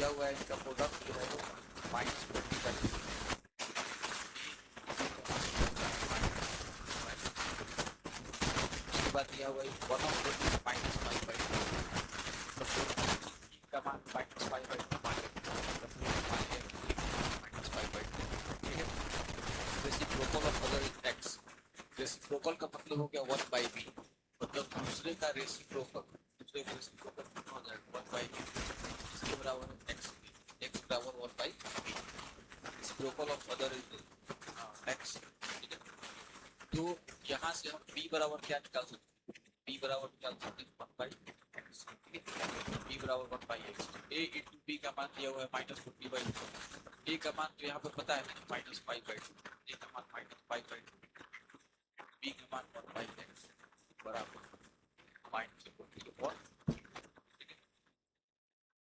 हुआ है इनका प्रोडक्ट जो है वो -20 का इसके बाद दिया हुआ है 1 ऑफ -5/2 का मान -5/2 ठीक है। Reciprocal of other x, reciprocal का मतलब हो गया 1/b, मतलब दूसरे का रेसिप्रोकल, दूसरे का रेसिप्रोकल कितना हो जाएगा 1/b, इसके बराबर है x, x बराबर 1/b, reciprocal of other is x, ठीक है। तो यहाँ से हम b बराबर क्या निकाल सकते हैं, b बराबर निकाल सकते हैं 1/x, ठीक है। b बराबर 1/x, a इंटू b का मान दिया हुआ है -40/2, a का मान तो यहाँ पे पता है -5/2, a का मान -5/2, b का मान 1/x बराबर -40,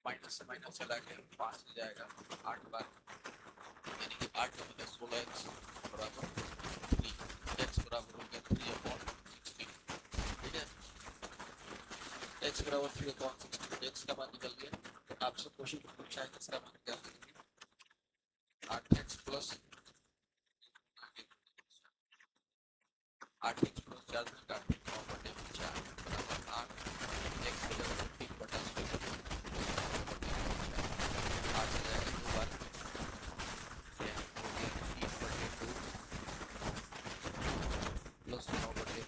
माइनस से माइनस चला गया 5 हो जाएगा 8 बार, यानी कि 8 का मतलब 16x बराबर 3, x बराबर हो गया 3/16, ठीक है। x बराबर 3/16, x का मान निकल गया। तो आपसे क्वेश्चन पूछा है इसका मान निकाल दीजिए 8x प्लस 8x प्लस 4 9/4 बराबर 8, x की जगह 3/16 8 हो जाएगा 2 बार, यानी हो गया 3/2 प्लस 9/4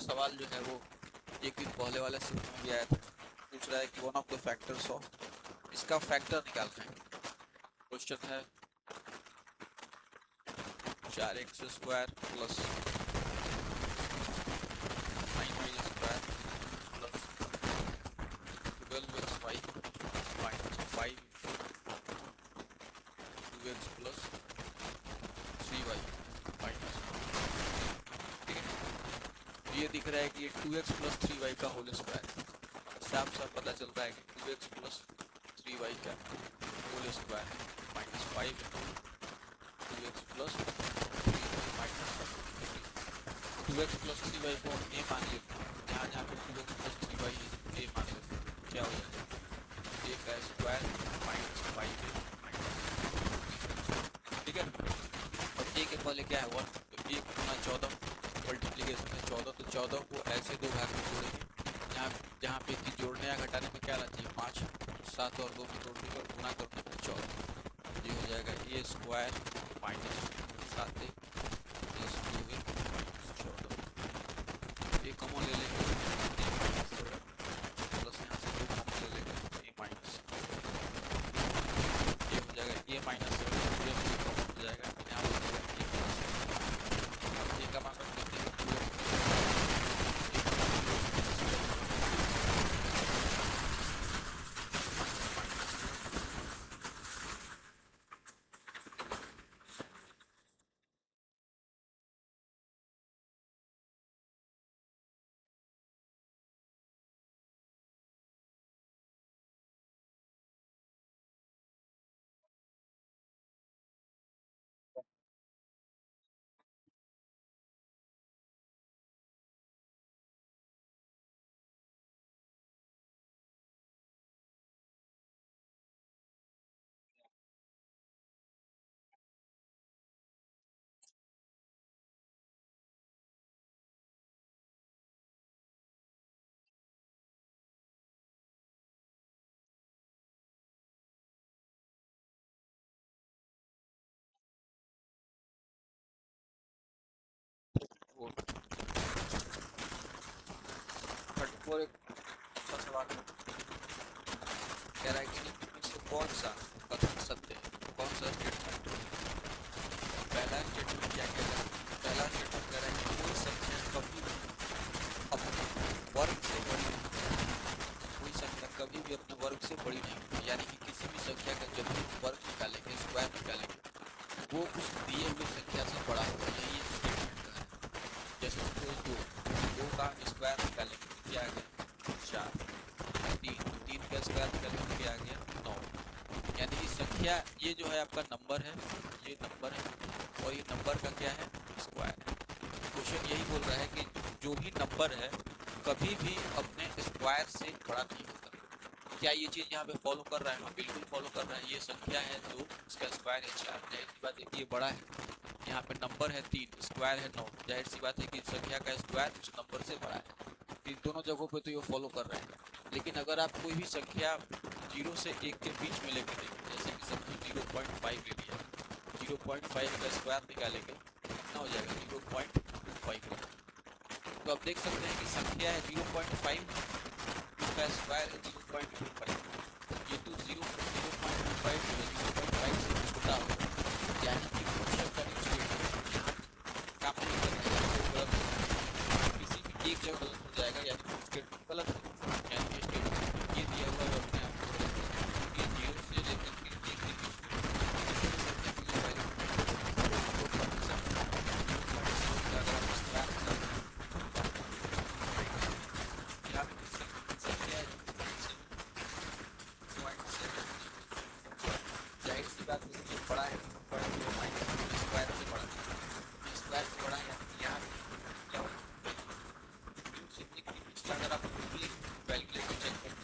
सवाल जो है वो एक दिन पहले वाले सूत्र में भी आया था, पूछ रहा है कि one of the factors of, इसका फैक्टर निकालना है। क्वेश्चन है 4x² plus 9y² plus 12xy -5 2x plus 3y minus, ये दिख रहा है कि 2x प्लस 3y का होल स्क्वायर, साफ साफ पता चल रहा है कि 2x प्लस 3y का होल स्क्वायर है -5 2x plus 3y -2x plus 3y को हम a मान लेते हैं, जहाँ पे 2x प्लस 3y a मान लेते हैं, क्या हो जाएगा a का स्क्वायर -5a, ठीक है। और a के पहले क्या है 1, तो 1 गुना 14 मल्टीप्लीकेशन में 14, तो 14 को ऐसे दो भाग में जोड़ेंगे जहाँ पे कि जोड़ने या घटाने में क्या रहती है 5, 7 और 2 में जोड़ने पर गुना करने पर 14, ये हो जाएगा a square -7a plus 2a -14, ये कॉमन ले लेंगे प्लस यहाँ से 2 कॉमन ले लेंगे a माइनस, ये हो जाएगा a माइनस 7 पूरे में कॉमन हो जाएगा, यहाँ पर a प्लस a का मान रख देते हैं वो 34 एक सवाल कह रहा है कि इनमें से कौन सा कथन सत्य है, कौन सा स्टेटमेंट। पहला स्टेटमेंट क्या कह रहा है, पहला स्टेटमेंट कह रहा है कि कोई संख्या कभी अपने वर्ग से बड़ी, कोई संख्या कभी भी अपने वर्ग से बड़ी नहीं होती, यानी कि किसी भी संख्या का जब भी वर्ग निकालेंगे, स्क्वायर निकालेंगे, वो उस दिए हुए संख्या से बड़ा होगा। यही इस स्टेटमेंट का है। जैसे सपोज दो का स्क्वायर निकालेंगे तो क्या आ गया 4, तीन का स्क्वायर निकालेंगे तो क्या आ गया 9। यानी कि संख्या ये जो है आपका नंबर है, ये नंबर है और ये नंबर का क्या है स्क्वायर है। क्वेश्चन यही बोल रहा है कि जो भी नंबर है कभी भी अपने स्क्वायर से बड़ा नहीं होता। क्या ये चीज यहाँ पे फॉलो कर रहा है? हाँ बिल्कुल फॉलो कर रहा है। ये संख्या है 2, इसका स्क्वायर है 4, जाहिर सी बात है कि ये बड़ा है। यहाँ पे नंबर है 3, स्क्वायर है 9, जाहिर सी बात है कि संख्या का स्क्वायर उस नंबर से बड़ा है। इन दोनों जगहों पे तो ये फॉलो कर रहा है। लेकिन अगर आप कोई भी संख्या 0 से 1 के बीच में लेके देखिए, जैसे कि समझो 0.5 ले लिया, 0.5 का स्क्वायर निकालेंगे कितना हो जाएगा 0.25। तो आप देख सकते हैं कि संख्या है 0.5, इसका स्क्वायर है 0.25। ये तो 0.25 से छोटा होगा, यानी कि क्वेश्चन का जो स्टेटमेंट यहाँ काम नहीं कर रहा है, वो गलत है। किसी भी एक जगह गलत हो जाएगा, यानी कि स्टेटमेंट गलत है। यानी कि स्टेटमेंट ये दिया हुआ है अपने आप को कि 0 से लेकर के 1 के बीच में किसी भी संख्या की जो वैल्यू अगर आप स्क्वायर यहाँ पे संख्या है जाहिर सी बात है कि बड़ा है, बड़ा है माइनस स्क्वायर से बड़ा है, स्क्वायर से बड़ा है। यहाँ क्या होगा सिंपली पिछला अगर आप वैल्यू लेके चेक करते हैं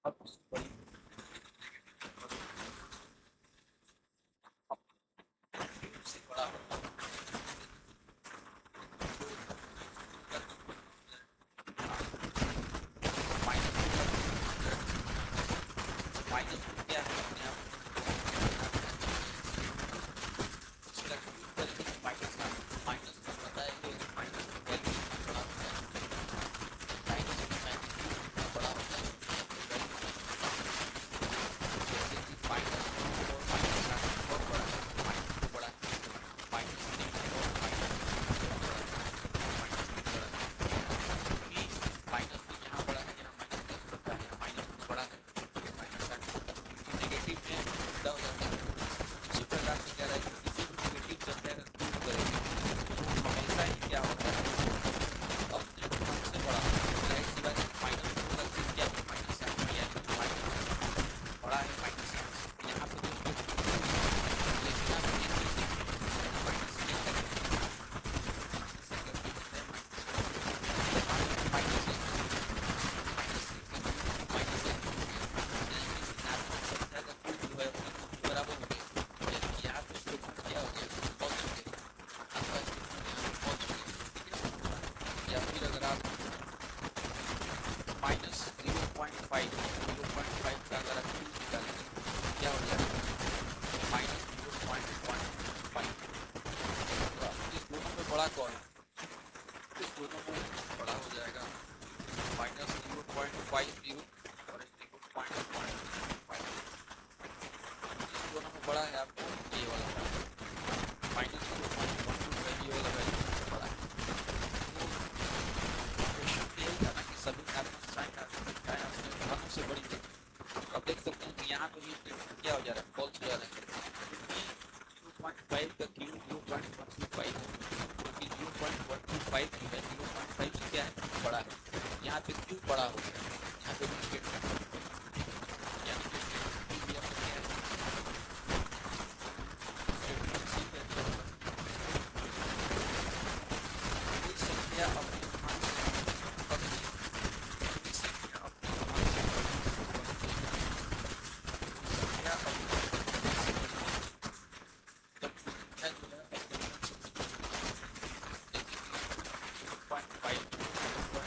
अब बड़ी से बड़ा होगा माइनस क्या है अपने आप इसका यूज करके माइनस का पता है कि माइनस वैल्यू बड़ा होता है, माइनस की वैल्यू बड़ा होता है जैसे कि माइनस और माइनस का बहुत बड़ा है, माइनस तो बड़ा है, माइनस 3 और माइनस बड़ा है, माइनस 3 बड़ा है कि माइनस भी यहाँ बड़ा है, यहाँ माइनस 10 बनता है, माइनस बड़ा है, माइनस का छोटा नेगेटिव में जुड़ा हो जाता है। इसी प्रकार से क्या रहेगा किसी भी नेगेटिव संख्या का क्यूब करेंगे तो हमेशा ही क्या होता है अपने मान से बड़ा होता है। जाहिर सी बात है माइनस होगा फिर क्या होगा माइनस साइन, यानी माइनस बड़ा है माइनस साइन यहाँ पे दोस्तों। लेकिन आप एक चीज देखिए माइनस के करके माइनस बराबर हो गया, यहाँ पे स्टेटमेंट क्या हो गया पहुंच चुके आपका स्टेटमेंट यहाँ पहुंच चुके। या फिर अगर आप माइनस 0.5 का अगर आप क्यूब निकालेंगे क्या हो जाएगा माइनस 0.15। तो इस दोनों में बड़ा कौन है? इस दोनों में बड़ा हो जाएगा माइनस 0.50 और 0.15। दोनों में बड़ा है आपको ये वाला माइनस 0.12 ये वाला वैल्यू बड़ा है। तो क्वेश्चन यही था ना कि सभी साइन से बड़ी थी। अब देख सकते हैं कि यहाँ पे भी क्या हो जा रहा है फॉल्स हो जा रहा है क्योंकि 0.5 का क्यूब 0.125 है, क्योंकि 0.125 जो है 0.5 से क्या है बड़ा है। यहाँ पे क्यूब बड़ा हो गया, यहाँ पे भी स्टेटमेंट यानी कि स्टेटमेंट भी आपका क्या है स्टेटमेंट सी कहते हैं कोई संख्या अपने मान से कम नहीं, संख्या अपने मान से संख्या अपने तब संख्या जो है अपने मान से जैसे कि 0.5 का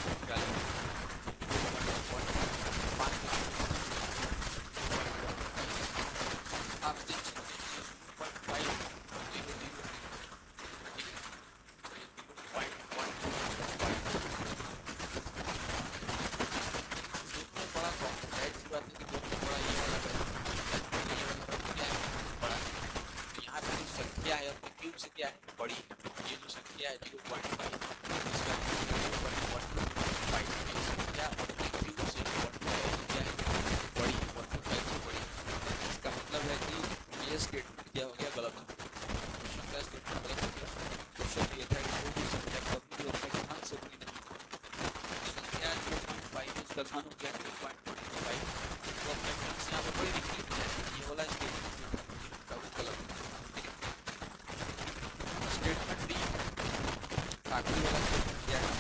निकालेंगे 0.5 आप देख सकते हैं 0.5 0.1 बड़ी है, ये जो संख्या है 0.5 इसका 0.125 ये संख्या 1 से 1 क्या है बड़ी 1.5 से बड़ी। इसका मतलब है कि ये स्टेटमेंट क्या हो गया गलत। क्वेश्चन का स्टेटमेंट गलत हो गया। क्वेश्चन ये था कि कोई भी संख्या कभी भी अपने मान से बड़ी नहीं संख्या 0.5 इसका मान हो गया 0.25 तो अपने मान से यहाँ पर बड़ी निकली ये वाला स्टेटमेंट का वो गलत। स्टेटमेंट डी आखिरी वाला स्टेटमेंट क्या है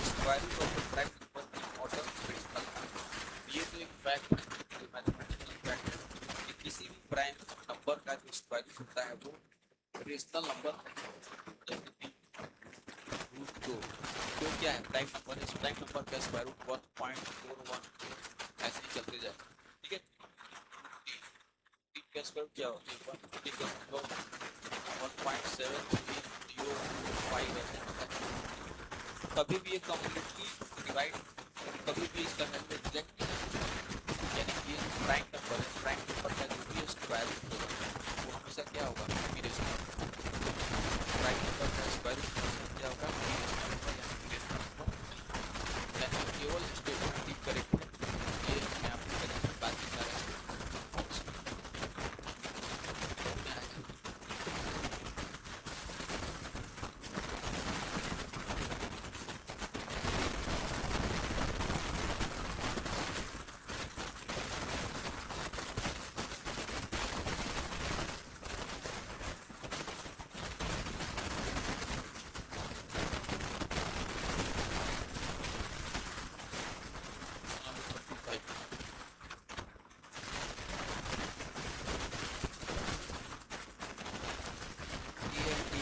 square root of the prime number की ऑर्डर रेशनल है। ये तो एक फैक्ट है मैथमेटिकल फैक्ट है कि किसी भी प्राइम नंबर का जो स्क्वायर रूट होता है वो रेशनल नंबर जैसे कि रूट 2 तो क्या है प्राइम नंबर है। इस प्राइम नंबर का स्क्वायर रूट 1.41 ऐसे ही चलते जाए ठीक है। 3 का स्क्वायर क्या होता है 3 का मतलब 1.7305 ऐसे होता है। कभी भी ये कंप्लीटली डिवाइड कभी भी इसका वैल्यू एग्जैक्ट नहीं यानी कि प्राइम नंबर है प्राइम नंबर का जो भी स्क्वायर रूट होगा वो हमेशा क्या होगा इरेशनल। प्राइम नंबर का स्क्वायर रूट क्या होगा यानी केवल स्टेटमेंट ही करेक्ट है ये मैं आपको करेक्ट बाकी सारा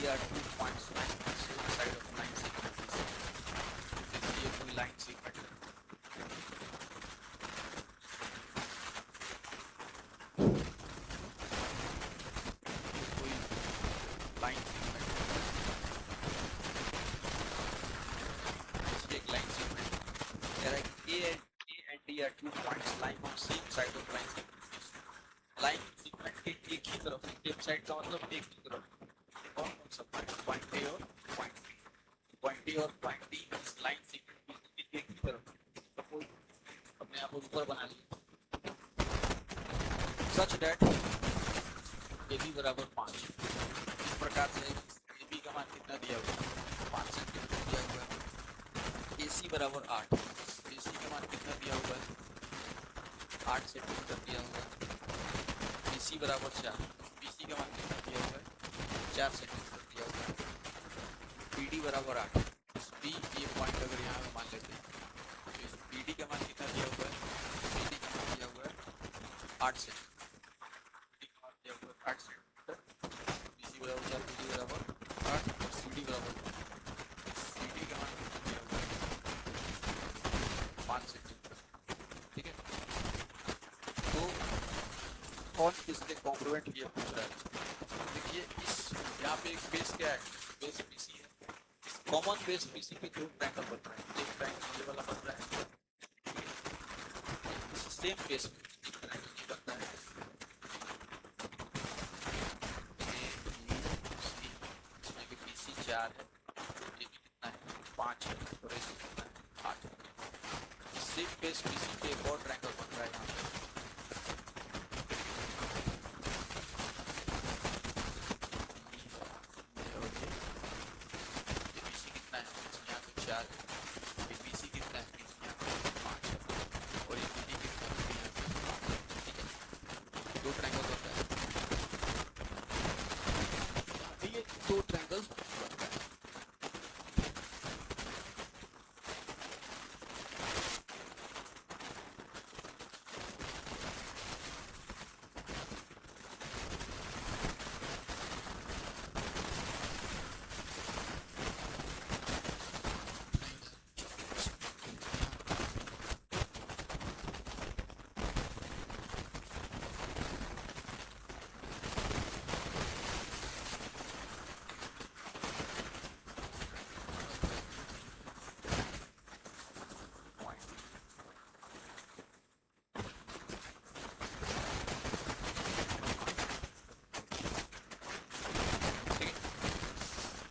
are 2 points line side of line segment ये कोई लाइन सेगमेंट है कोई लाइन सेगमेंट एक लाइन सेगमेंट कह रहा है कि A and D are 2 points lying on same side of line segment। Line segment के एक ही तरफ सेम साइड का मतलब एक ही तरफ कौन कौन सा पॉइंट ए और पॉइंट बी पॉइंट ए और पॉइंट डी इस लाइन सेगमेंट की एक ही तरफ सपोज अपने आप ऊपर बना लिया सच दैट ए बी बराबर 5 इस प्रकार से ए बी का मान कितना दिया हुआ है 5 सेंटीमीटर दिया हुआ है। ए सी बराबर 8 ए सी का मान कितना दिया हुआ है 8 सेंटीमीटर दिया हुआ है। ए सी बराबर 4 बी सी का मान कितना दिया हुआ है 4 सेंटीमीटर दिया हुआ है। बी डी बराबर 8 बी ये पॉइंट अगर यहाँ पे मान लेते हैं तो इस बी डी का मान कितना दिया हुआ है बी डी का मान दिया हुआ है 8 सेंटीमीटर 8 सेंटीमीटर बी सी बराबर 4 बी डी बराबर 8 और सी डी बराबर सी डी का मान कितना दिया हुआ है 5 सेंटीमीटर ठीक है। तो कौन किसके कॉन्ग्रुएंट ये पूछ रहा है देखिए इस यहाँ पे एक बेस क्या है बेस पीसी है कॉमन बेस पीसी पे जो ट्रायंगल बन रहा है एक ट्रायंगल ये वाला बन रहा है सेम बेस पे एक ट्रायंगल ये बन रहा है इसमें भी पीसी 4 है ये भी कितना है 5 है और ये कितना है 8 है। सेम बेस पीसी पे एक और ट्रायंगल बन रहा है यहाँ पे दो ट्रायंगल्स बन रहा है।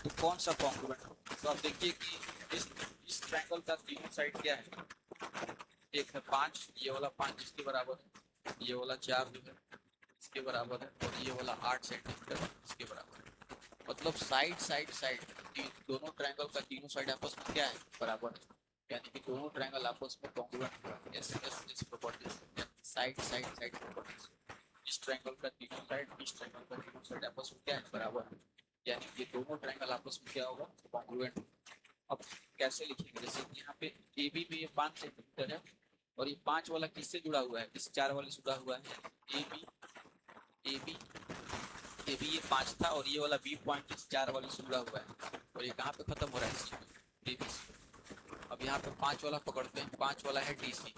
तो कौन सा कॉन्ग्रुएंट होगा? तो आप देखिए कि इस ट्रायंगल का तीनों साइड क्या है? एक है 5, ये वाला 5 इसके बराबर है, ये वाला 4 जो है इसके बराबर है, और ये वाला 8 सेंटीमीटर इसके बराबर है। मतलब साइड साइड साइड दोनों ट्रायंगल का तीनों साइड आपस में क्या है? बराबर है, यानी कि दोनों ट्रायंगल आपस में कॉन्ग्रुएंट है। Yes yes yes properties, side side side properties. इस ट्रायंगल का तीनों साइड, इस ट्रायंगल का तीनों साइड आपस में क्या है? बराबर है, यानी कि दोनों ट्रायंगल आपस में क्या होगा? कॉन्ग्रुएंट। अब कैसे लिखेंगे? जैसे यहाँ पे ए बी में ये 5 सेंटीमीटर है, और ये 5 वाला किससे जुड़ा हुआ है? इस 4 वाले से जुड़ा हुआ है। A B A B A B ये 5 था, और ये वाला बी पॉइंट इस 4 वाले से जुड़ा हुआ है, और ये कहाँ पे खत्म हो रहा है? ए बी से। अब यहाँ पे 5 वाला पकड़ते हैं, 5 वाला है डी सी,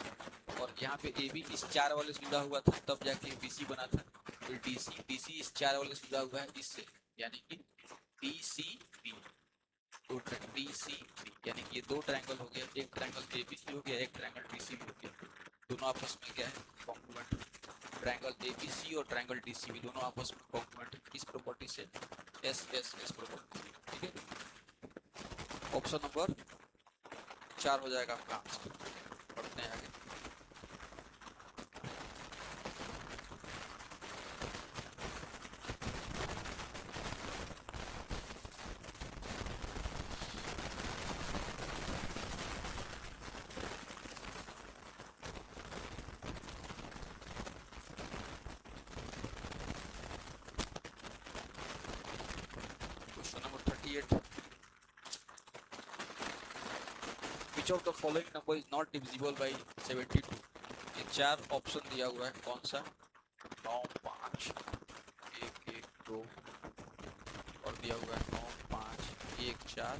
और यहाँ पे ए बी इस 4 वाले से जुड़ा हुआ था, तब जाके बी सी बना था। तो डी सी इस 4 वाले से जुड़ा हुआ है इससे, यानी कि D C B, D C B, यानी कि ये दो ट्रायंगल हो गया, एक ट्रायंगल ए बी सी हो गया, एक ट्रायंगल डी सी बी हो गया। दोनों आपस में क्या है? Congruent. Triangle A B C और ट्रायंगल डी सी बी दोनों आपस में कॉन्ग्रुएंट इस प्रॉपर्टी से। एस एस एस प्रॉपर्टी, ठीक है। ऑप्शन नंबर 4 हो जाएगा आपका आंसर। पढ़ते हैं आगे। Question number 38, which of the following number is not divisible by 72? ये 4 ऑप्शन दिया हुआ है, कौन सा? 9, 5, 1, 1, 2, और दिया हुआ है 9, 5, 1, 4,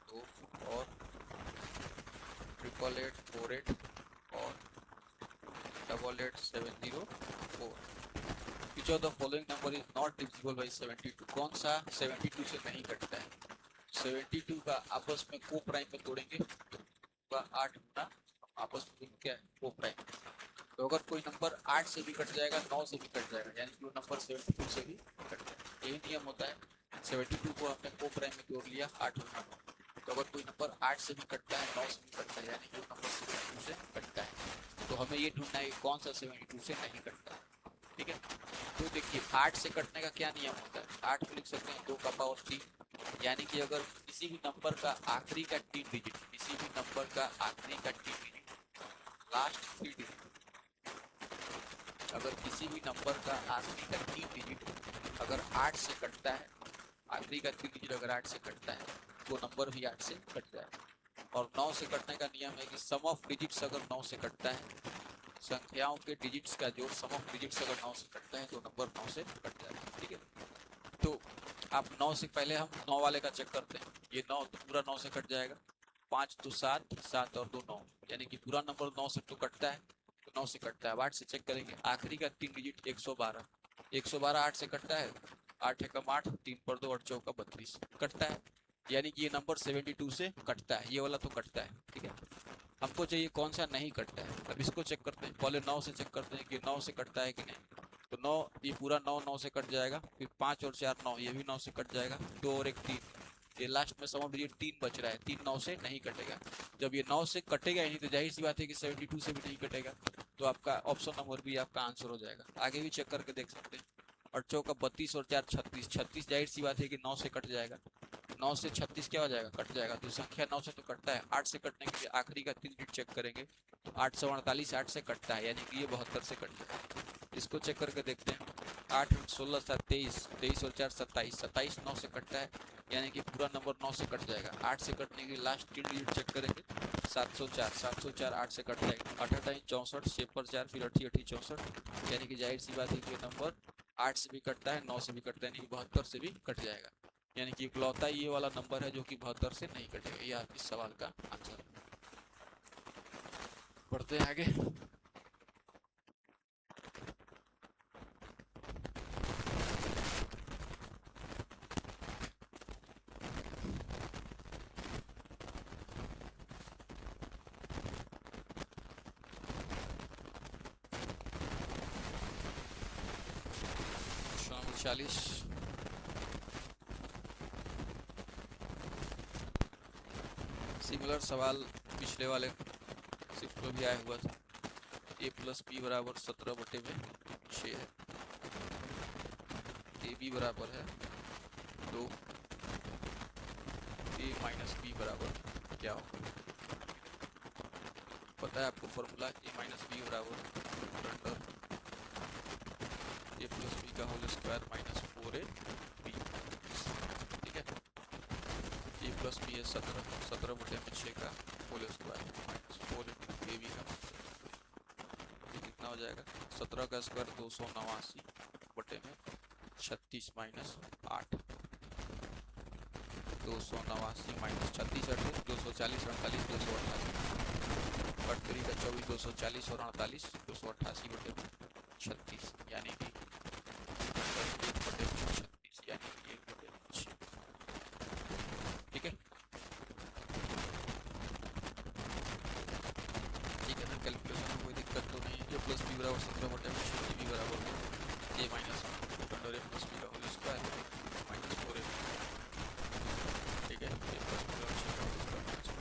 2, और 888, 48, और 88, 704। Which of the following number is not divisible by 72? कौन सा 72 से नहीं कटता है? 72 का आपस में को प्राइम में तोड़ेंगे तो 8 गुना आपस में क्या है? को प्राइम। तो अगर कोई नंबर 8 से भी कट जाएगा, 9 से भी कट जाएगा, यानी कि वो नंबर 72 से भी कट जाएगा। यही नियम होता है। 72 को हमने को प्राइम में तोड़ लिया 8 गुना 9। तो अगर कोई नंबर 8 से भी कटता है, 9 से भी कटता है, यानी कि वो नंबर 72 से कटता है। तो हमें ये ढूंढना है कौन सा 72 से नहीं कटता है, ठीक है। तो देखिए 8 से कटने का क्या नियम होता है? 8 को लिख सकते हैं 2 का पावर 3, यानी कि अगर किसी भी नंबर का आखिरी का 3 डिजिट, किसी भी नंबर का आखिरी का 3 डिजिट, लास्ट 3 डिजिट, अगर किसी भी नंबर का आखिरी का 3 डिजिट अगर 8 से कटता है, आखिरी का 3 डिजिट अगर 8 से कटता है, तो नंबर भी 8 से कट जाए। और 9 से कटने का नियम है कि सम ऑफ डिजिट्स अगर 9 से कटता है, संख्याओं के डिजिट्स का जोड़ सम ऑफ डिजिट्स अगर 9 से कटता है, तो नंबर 9 से कट जाएगा, ठीक है। तो आप 9 से पहले हम 9 वाले का चेक करते हैं। ये 9 तो पूरा 9 से कट जाएगा, 5 तो 7, 7 और 2 9, यानी कि पूरा नंबर 9 से तो कटता है, तो 9 से कटता है। 8 से चेक करेंगे, आखिरी का 3 डिजिट 112, 112 8 से कटता है, 8 एकम 8, 3 पर 2 और 4 का 32 कटता है, यानी कि ये नंबर 72 से कटता है। ये वाला तो कटता है, ठीक है। हमको चाहिए कौन सा नहीं कटता है। अब इसको चेक करते हैं, पहले 9 से चेक करते हैं कि 9 से कटता है कि नहीं। तो 9, ये पूरा 9 9 से कट जाएगा, फिर 5 और 4 9, ये भी 9 से कट जाएगा, 2 और 1 3, ये लास्ट में सम ऑफ डिजिट 3 बच रहा है, 3 9 से नहीं कटेगा। जब ये 9 से कटेगा ही नहीं, तो जाहिर सी बात है कि 72 से भी नहीं कटेगा, तो आपका ऑप्शन नंबर भी आपका आंसर हो जाएगा। आगे भी चेक करके देख सकते हैं। और 4 का 32 और 4 36, 36 जाहिर सी बात है कि 9 से कट जाएगा, 9 से 36 क्या हो जाएगा? कट जाएगा। तो संख्या 9 से तो कटता है। 8 से कटने के लिए आखिरी का 3 डिजिट चेक करेंगे, तो 8 से 48 8 से कटता है, यानी कि ये 72 से कट जाएगा। इसको चेक करके देखते हैं। 8 16 7 23, 23 और 4 27, 27 9 से कटता है, यानी कि पूरा नंबर 9 से कट जाएगा। 8 से कटने के लिए लास्ट 3 डिजिट चेक करेंगे, 704, 704 8 से कट जाएगा, 88 64, 6 पर 4, फिर 88 64, यानी कि जाहिर सी बात है कि ये नंबर 8 से भी कटता है, 9 से भी कटता है, यानी कि 72 से भी कट जाएगा। यानी कि इकलौता ये वाला नंबर है जो कि 72 से नहीं कटेगा। ये आपके सवाल का आंसर। बढ़ते हैं आगे। क्वेश्चन नंबर 40, सिमिलर सवाल पिछले वाले शिफ्ट में भी आया हुआ था। ए प्लस बी बराबर 17/6 है। ए बी बराबर है 2। ए माइनस बी बराबर क्या होगा? पता है आपको फॉर्मूला, ए माइनस बी बराबर अंडर ए प्लस बी का whole square minus 4a B. ठीक है, ए प्लस बी है 17/6 का whole square minus 4 into A B का। ये कितना हो जाएगा? 17 का स्क्वायर 289/36 माइनस 8। 289 माइनस 36 अड़तीस 240 48 288 3 का 24 240 और 48 288/36 यानी कि 1/36 यानी कि 1/6। ठीक है, ठीक है ना? कैलकुलेशन में कोई दिक्कत तो नहीं है। ए प्लस बी बराबर 17/6 बी बराबर ए minus under A plus B का होल स्क्वायर माइनस 4a। ठीक है, ए प्लस बी बराबर 6 का होल स्क्वायर माइनस 4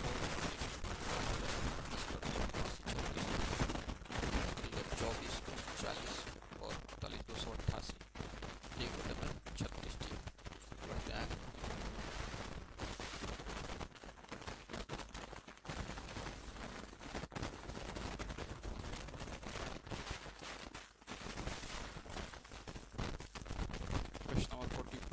24 40 और 48 288 1/36। ठीक बढ़ते हैं। क्वेश्चन नंबर 42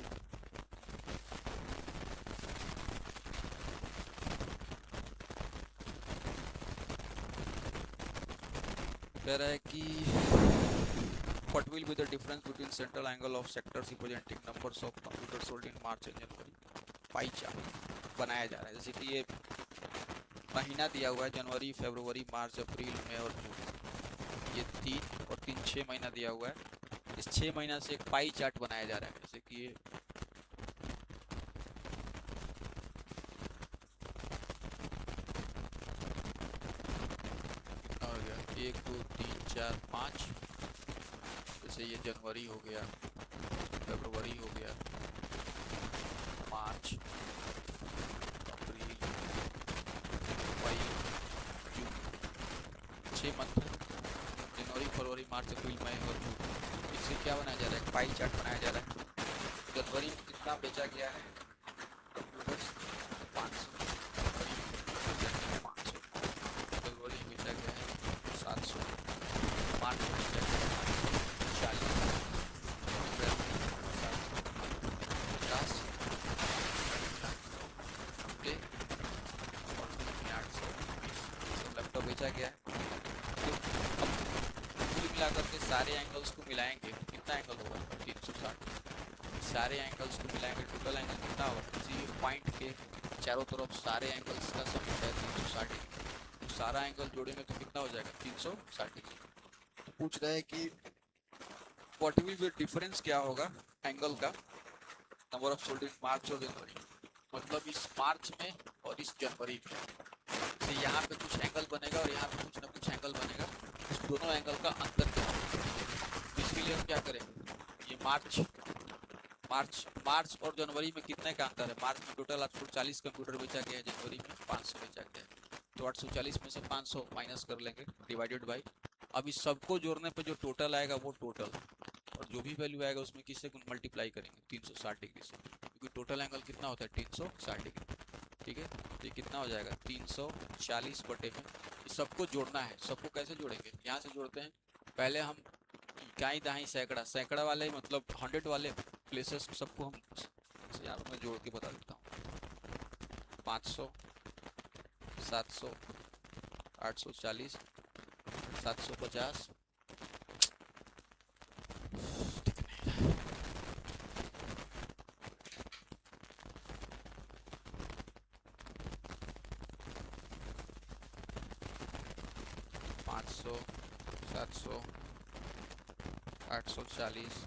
कह रहा है कि what will be the difference between central angle of sectors representing numbers of computers sold in March and January? Pie chart बनाया जा रहा है। जैसे कि ये महीना दिया हुआ है, जनवरी फरवरी मार्च अप्रैल मई और जून। ये 3 और 3 6 महीना दिया हुआ है। इस 6 महीना से एक पाई चार्ट बनाया जा रहा है। जैसे कि ये कितना हो गया? 1 2 3 4 5। जैसे ये जनवरी हो गया, फरवरी हो गया, मार्च अप्रैल मई जून। 6 मंथ है, जनवरी फरवरी मार्च अप्रैल मई और जून। इससे क्या बनाया जा रहा है? पाई चार्ट बनाया जा रहा है। जनवरी में कितना बेचा गया है कंप्यूटर्स? 500। फरवरी में बेचा गया है 500। फरवरी में बेचा गया है 700। मार्च में बेचा गया है 540। अप्रैल में 750 नब्बे और जून में 820। सब लैपटॉप बेचा गया है। तो अब कुल मिलाकर के सारे एंगल्स को मिलाएंगे, कितना एंगल होगा? 360। सारे एंगल्स को मिलाएंगे, टोटल एंगल कितना होगा? किसी पॉइंट के चारों तरफ सारे एंगल्स का सम है 360 डिग्री। तो सारा एंगल जोड़ेंगे तो कितना हो जाएगा? 360 डिग्री। तो पूछ रहे हैं कि व्हाट विल बी डिफरेंस, क्या होगा एंगल का नंबर ऑफ सोल्ड इन मार्च और जनवरी। मतलब इस मार्च में और इस जनवरी में, तो यहाँ पे कुछ एंगल बनेगा और यहाँ पे कुछ ना कुछ एंगल बनेगा। इस दोनों एंगल का अंतर क्या होगा? इसके लिए हम क्या करेंगे? ये मार्च और जनवरी में कितने का अंतर है? मार्च में टोटल 840 कंप्यूटर बेचा गया है, जनवरी में 500 बेचा गया है। तो 840 में से 500 माइनस कर लेंगे, डिवाइडेड बाई। अब इस सबको जोड़ने पे जो टोटल आएगा वो टोटल, और जो भी वैल्यू आएगा उसमें किससे मल्टीप्लाई करेंगे? 360 डिग्री से, क्योंकि टोटल एंगल कितना होता है? 360 डिग्री। ठीक है, तो ये कितना हो जाएगा? 340 बटे में इस सबको जोड़ना है। सबको कैसे जोड़ेंगे? यहाँ से जोड़ते हैं। पहले हम इकाई दहाई सैकड़ा वाले, मतलब 100 वाले प्लेसेस सबको हम यहाँ मैं जोड़ के बता देता हूँ। 500 700 840 750 500 700 840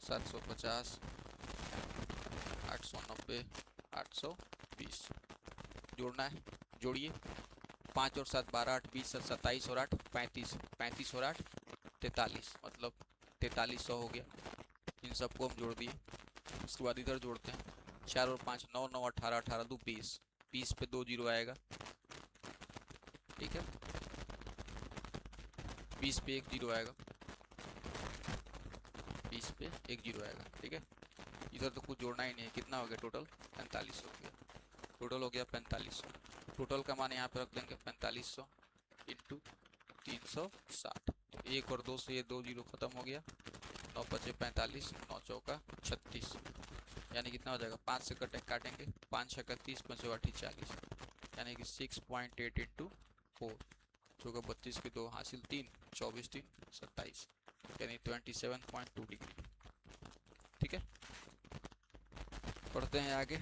750 890 820 जोड़ना है। जोड़िए। 5 और 7 12 8 20 27 और 8 35 35 और 8 43, मतलब 4300 हो गया। इन सबको हम जोड़ दिए। उसके बाद इधर जोड़ते हैं। 4 और 5 9 9 18 18 2 20 20 पे 2 जीरो आएगा, ठीक है। 20 पे 1 जीरो आएगा, 20 पे 1 जीरो आएगा, ठीक है। इधर तो कुछ जोड़ना ही नहीं है। कितना हो गया टोटल? 4500 हो गया, टोटल हो गया 4500। टोटल का मान यहाँ पे रख देंगे 4500 इंटू 360। एक और दो से ये 2 जीरो खत्म हो गया, 9 पचे 45, 9 चौका 36, यानी कितना हो जाएगा? 5 से काटेंगे, 5 छक्का 30, 5 8 40, यानी कि 6.8 इंटू 4, चौका 32 की 2 हासिल 3, 24 3 27, यानी 27.2 डिग्री, ठीक है। पढ़ते हैं आगे।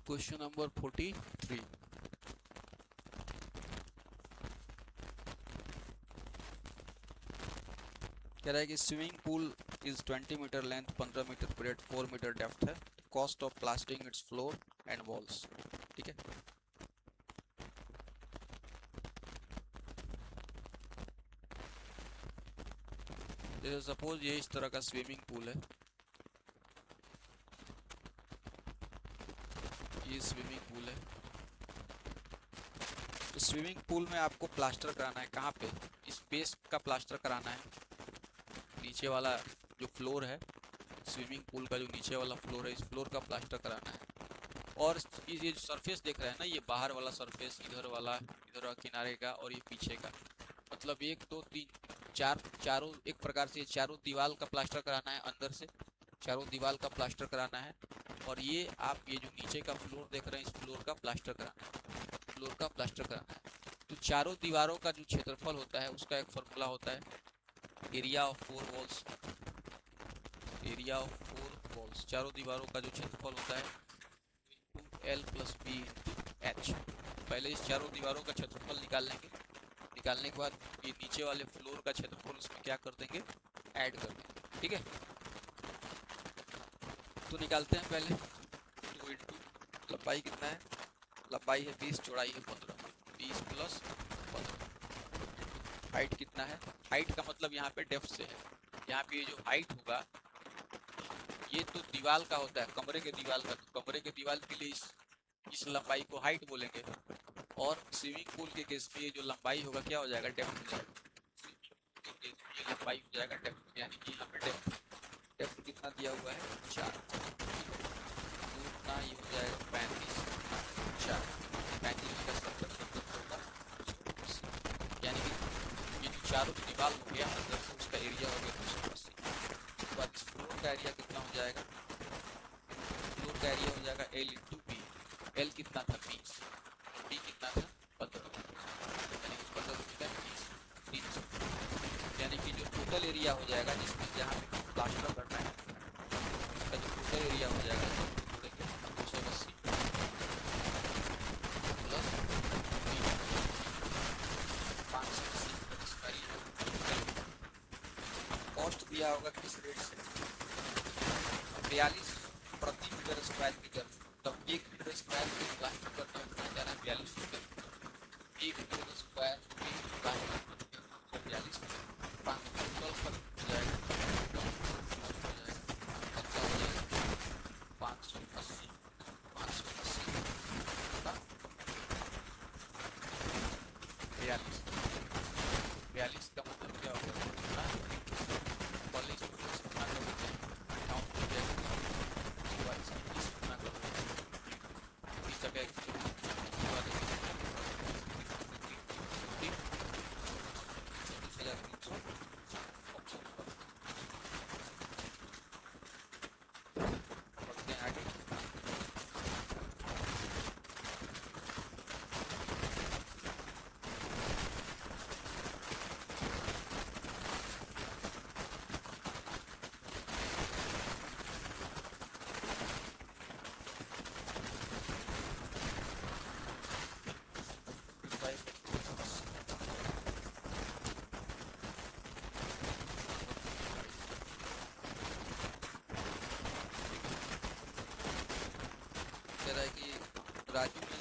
Question number 43। कह रहा है कि swimming pool is 20 metre length, 15 metre breadth, 4 metre depth है। Cost of plastering its floor and walls, ठीक है। जैसे सपोज ये इस तरह का स्विमिंग पूल है, ये स्विमिंग पूल है। तो स्विमिंग पूल में आपको प्लास्टर कराना है, कहाँ पे? इस बेस का प्लास्टर कराना है, नीचे वाला जो फ्लोर है, स्विमिंग पूल का जो नीचे वाला फ्लोर है, इस फ्लोर का प्लास्टर कराना है। और ये जो सरफेस देख रहे हैं ना, ये बाहर वाला सरफेस, इधर वाला, इधर किनारे का और ये पीछे का, मतलब 1 2 3 4, चारों एक प्रकार से चारों दीवार का प्लास्टर कराना है, अंदर से चारों दीवार का प्लास्टर कराना है। और ये आप ये जो नीचे का फ्लोर देख रहे हैं, इस फ्लोर का प्लास्टर कराना है, फ्लोर का प्लास्टर कराना है। तो चारों दीवारों का जो क्षेत्रफल होता है उसका एक फॉर्मूला होता है, area of 4 walls. Area of 4 walls, चारों दीवारों का जो क्षेत्रफल होता है L + B × H। पहले इस चारों दीवारों का क्षेत्रफल निकाल लेंगे, निकालने के बाद ये नीचे वाले फ्लोर का क्षेत्रफल इसमें क्या कर देंगे? ऐड कर देंगे, ठीक है। तो निकालते हैं पहले। 2 इंटू लंबाई कितना है? लंबाई है 20, चौड़ाई है 15, 20 + 15। हाइट कितना है? हाइट का मतलब यहाँ पे डेप्थ से है। यहाँ पे ये जो हाइट होगा, ये तो दीवार का होता है, कमरे के दीवार का। तो कमरे के दीवार के लिए इस लंबाई को हाइट बोलेंगे। और स्विमिंग पूल के केस में ये जो लंबाई होगा क्या हो जाएगा? डेप्थ हो जाएगा। ये लंबाई हो जाएगा डेप्थ, यानी कि यहाँ पे डेप्थ कितना दिया हुआ है? 4। ये हो जाएगा 35, 4, 35 का 70, यानी कि ये जो चारों दीवार हो गया अंदर से, उसका एरिया हो गया 280। उसके बाद इस फ्लोर का एरिया कितना हो जाएगा? फ्लोर का एरिया हो जाएगा L × B। L कितना था? 20, B कितना था? 15, यानी कि 15 × 20, 300। यानी कि जो टोटल एरिया हो जाएगा, जिसमें जहाँ पे प्लास्टर करना है, उसका जो टोटल एरिया हो जाएगा, 280 प्लस 580। कॉस्ट दिया होगा किस रेट से? 42 प्रति मीटर स्क्वायर मीटर। तब 1 मीटर स्क्वायर में प्लास्टर करने में कितना जाना है? 42 मीटर। 1 मीटर स्क्वायर में प्लास्टर 42, 512 पर हो जाएगा, 580, 580 42। 42 का मतलब क्या होगा? कॉलेज कितना करोगे? 58 हो जाएगा। 20 कितना करोगे? 20 जगह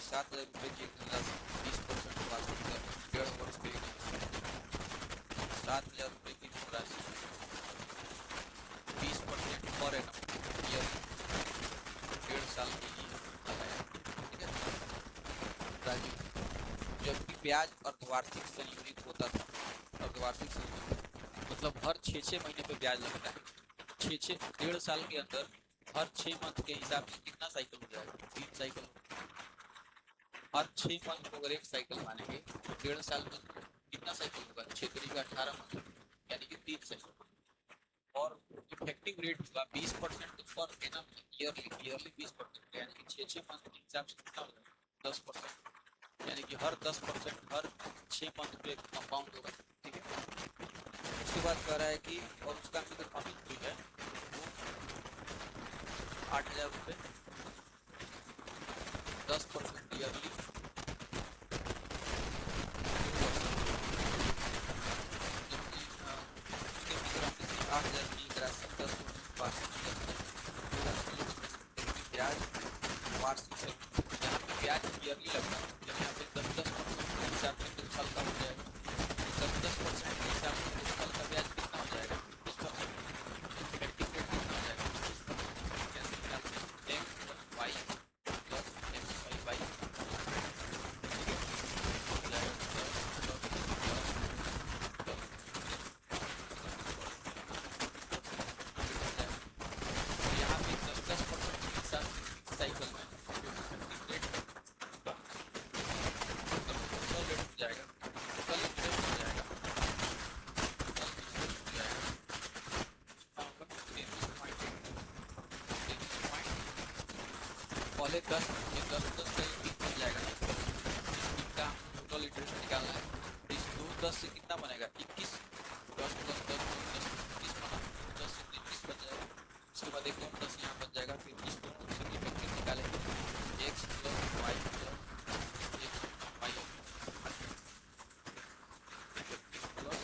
7,000 रुपये की 20% वार्षिक दर 1.5 वर्ष के लिए 7,000 रुपये की राशि 20% पर एनम ईयर 1.5 साल के लिए लगाया। ठीक है राजीव, जबकि ब्याज अर्धवार्षिक संयोजित होता था। अर्धवार्षिक संयोजित मतलब हर 6 महीने पे ब्याज लगता है। 1.5 साल के अंदर हर 6 मंथ के हिसाब से कितना साइकिल हो जाएगा? 3 साइकिल। हर 6 मंथ को अगर एक साइकिल मानेंगे 1.5 साल में कितना साइकिल होगा? 6 18 मंथ, यानी कि 3 साइकिल। और इफेक्टिव रेट होगा 20% पर एनम ईयरली 20%, यानी कि 6 मंथ के हिसाब से कितना होगा? 10%, यानी कि हर 10% हर 6 मंथ पे कंपाउंड होगा। ठीक है, उसके बाद कह रहा है कि और उसका अमित जो है वो 8,000 रुपये 10% ईयरली 8,000 की एक राशि 10% ब्याज वार्षिक है। यहाँ पे ब्याज ईयरली लगता है, यहाँ पे 10% के हिसाब से 2 साल का हो जाएगा। 10% के हिसाब से 2 साल का ब्याज कितना हो जाएगा? 20%। इफेक्टिव रेट कितना हो जाएगा? 25%। कैसे निकालते हैं? x/y प्लस x/y हो जाएगा 10 यहाँ पे 10% के हिसाब से साइकिल में इफेक्टिव रेट का टोटल रेट हो जाएगा, टोटल इंटरेस्ट हो जाएगा, टोटल इंटरेस्ट हो जाएगा 23.8 पहले 10 ये 10 का 1 बन जाएगा ना, इसका टोटल इंटरेस्ट निकालना है। इस 10 से कितना बनेगा? 21। 10 + 10 + 10 21 बना, 10 से 21 बन जाएगा। उसके बाद एक और 10 यहाँ बन जाएगा। फिर इस दोनों से इफेक्टिव निकालेंगे x + y + x/y effective plus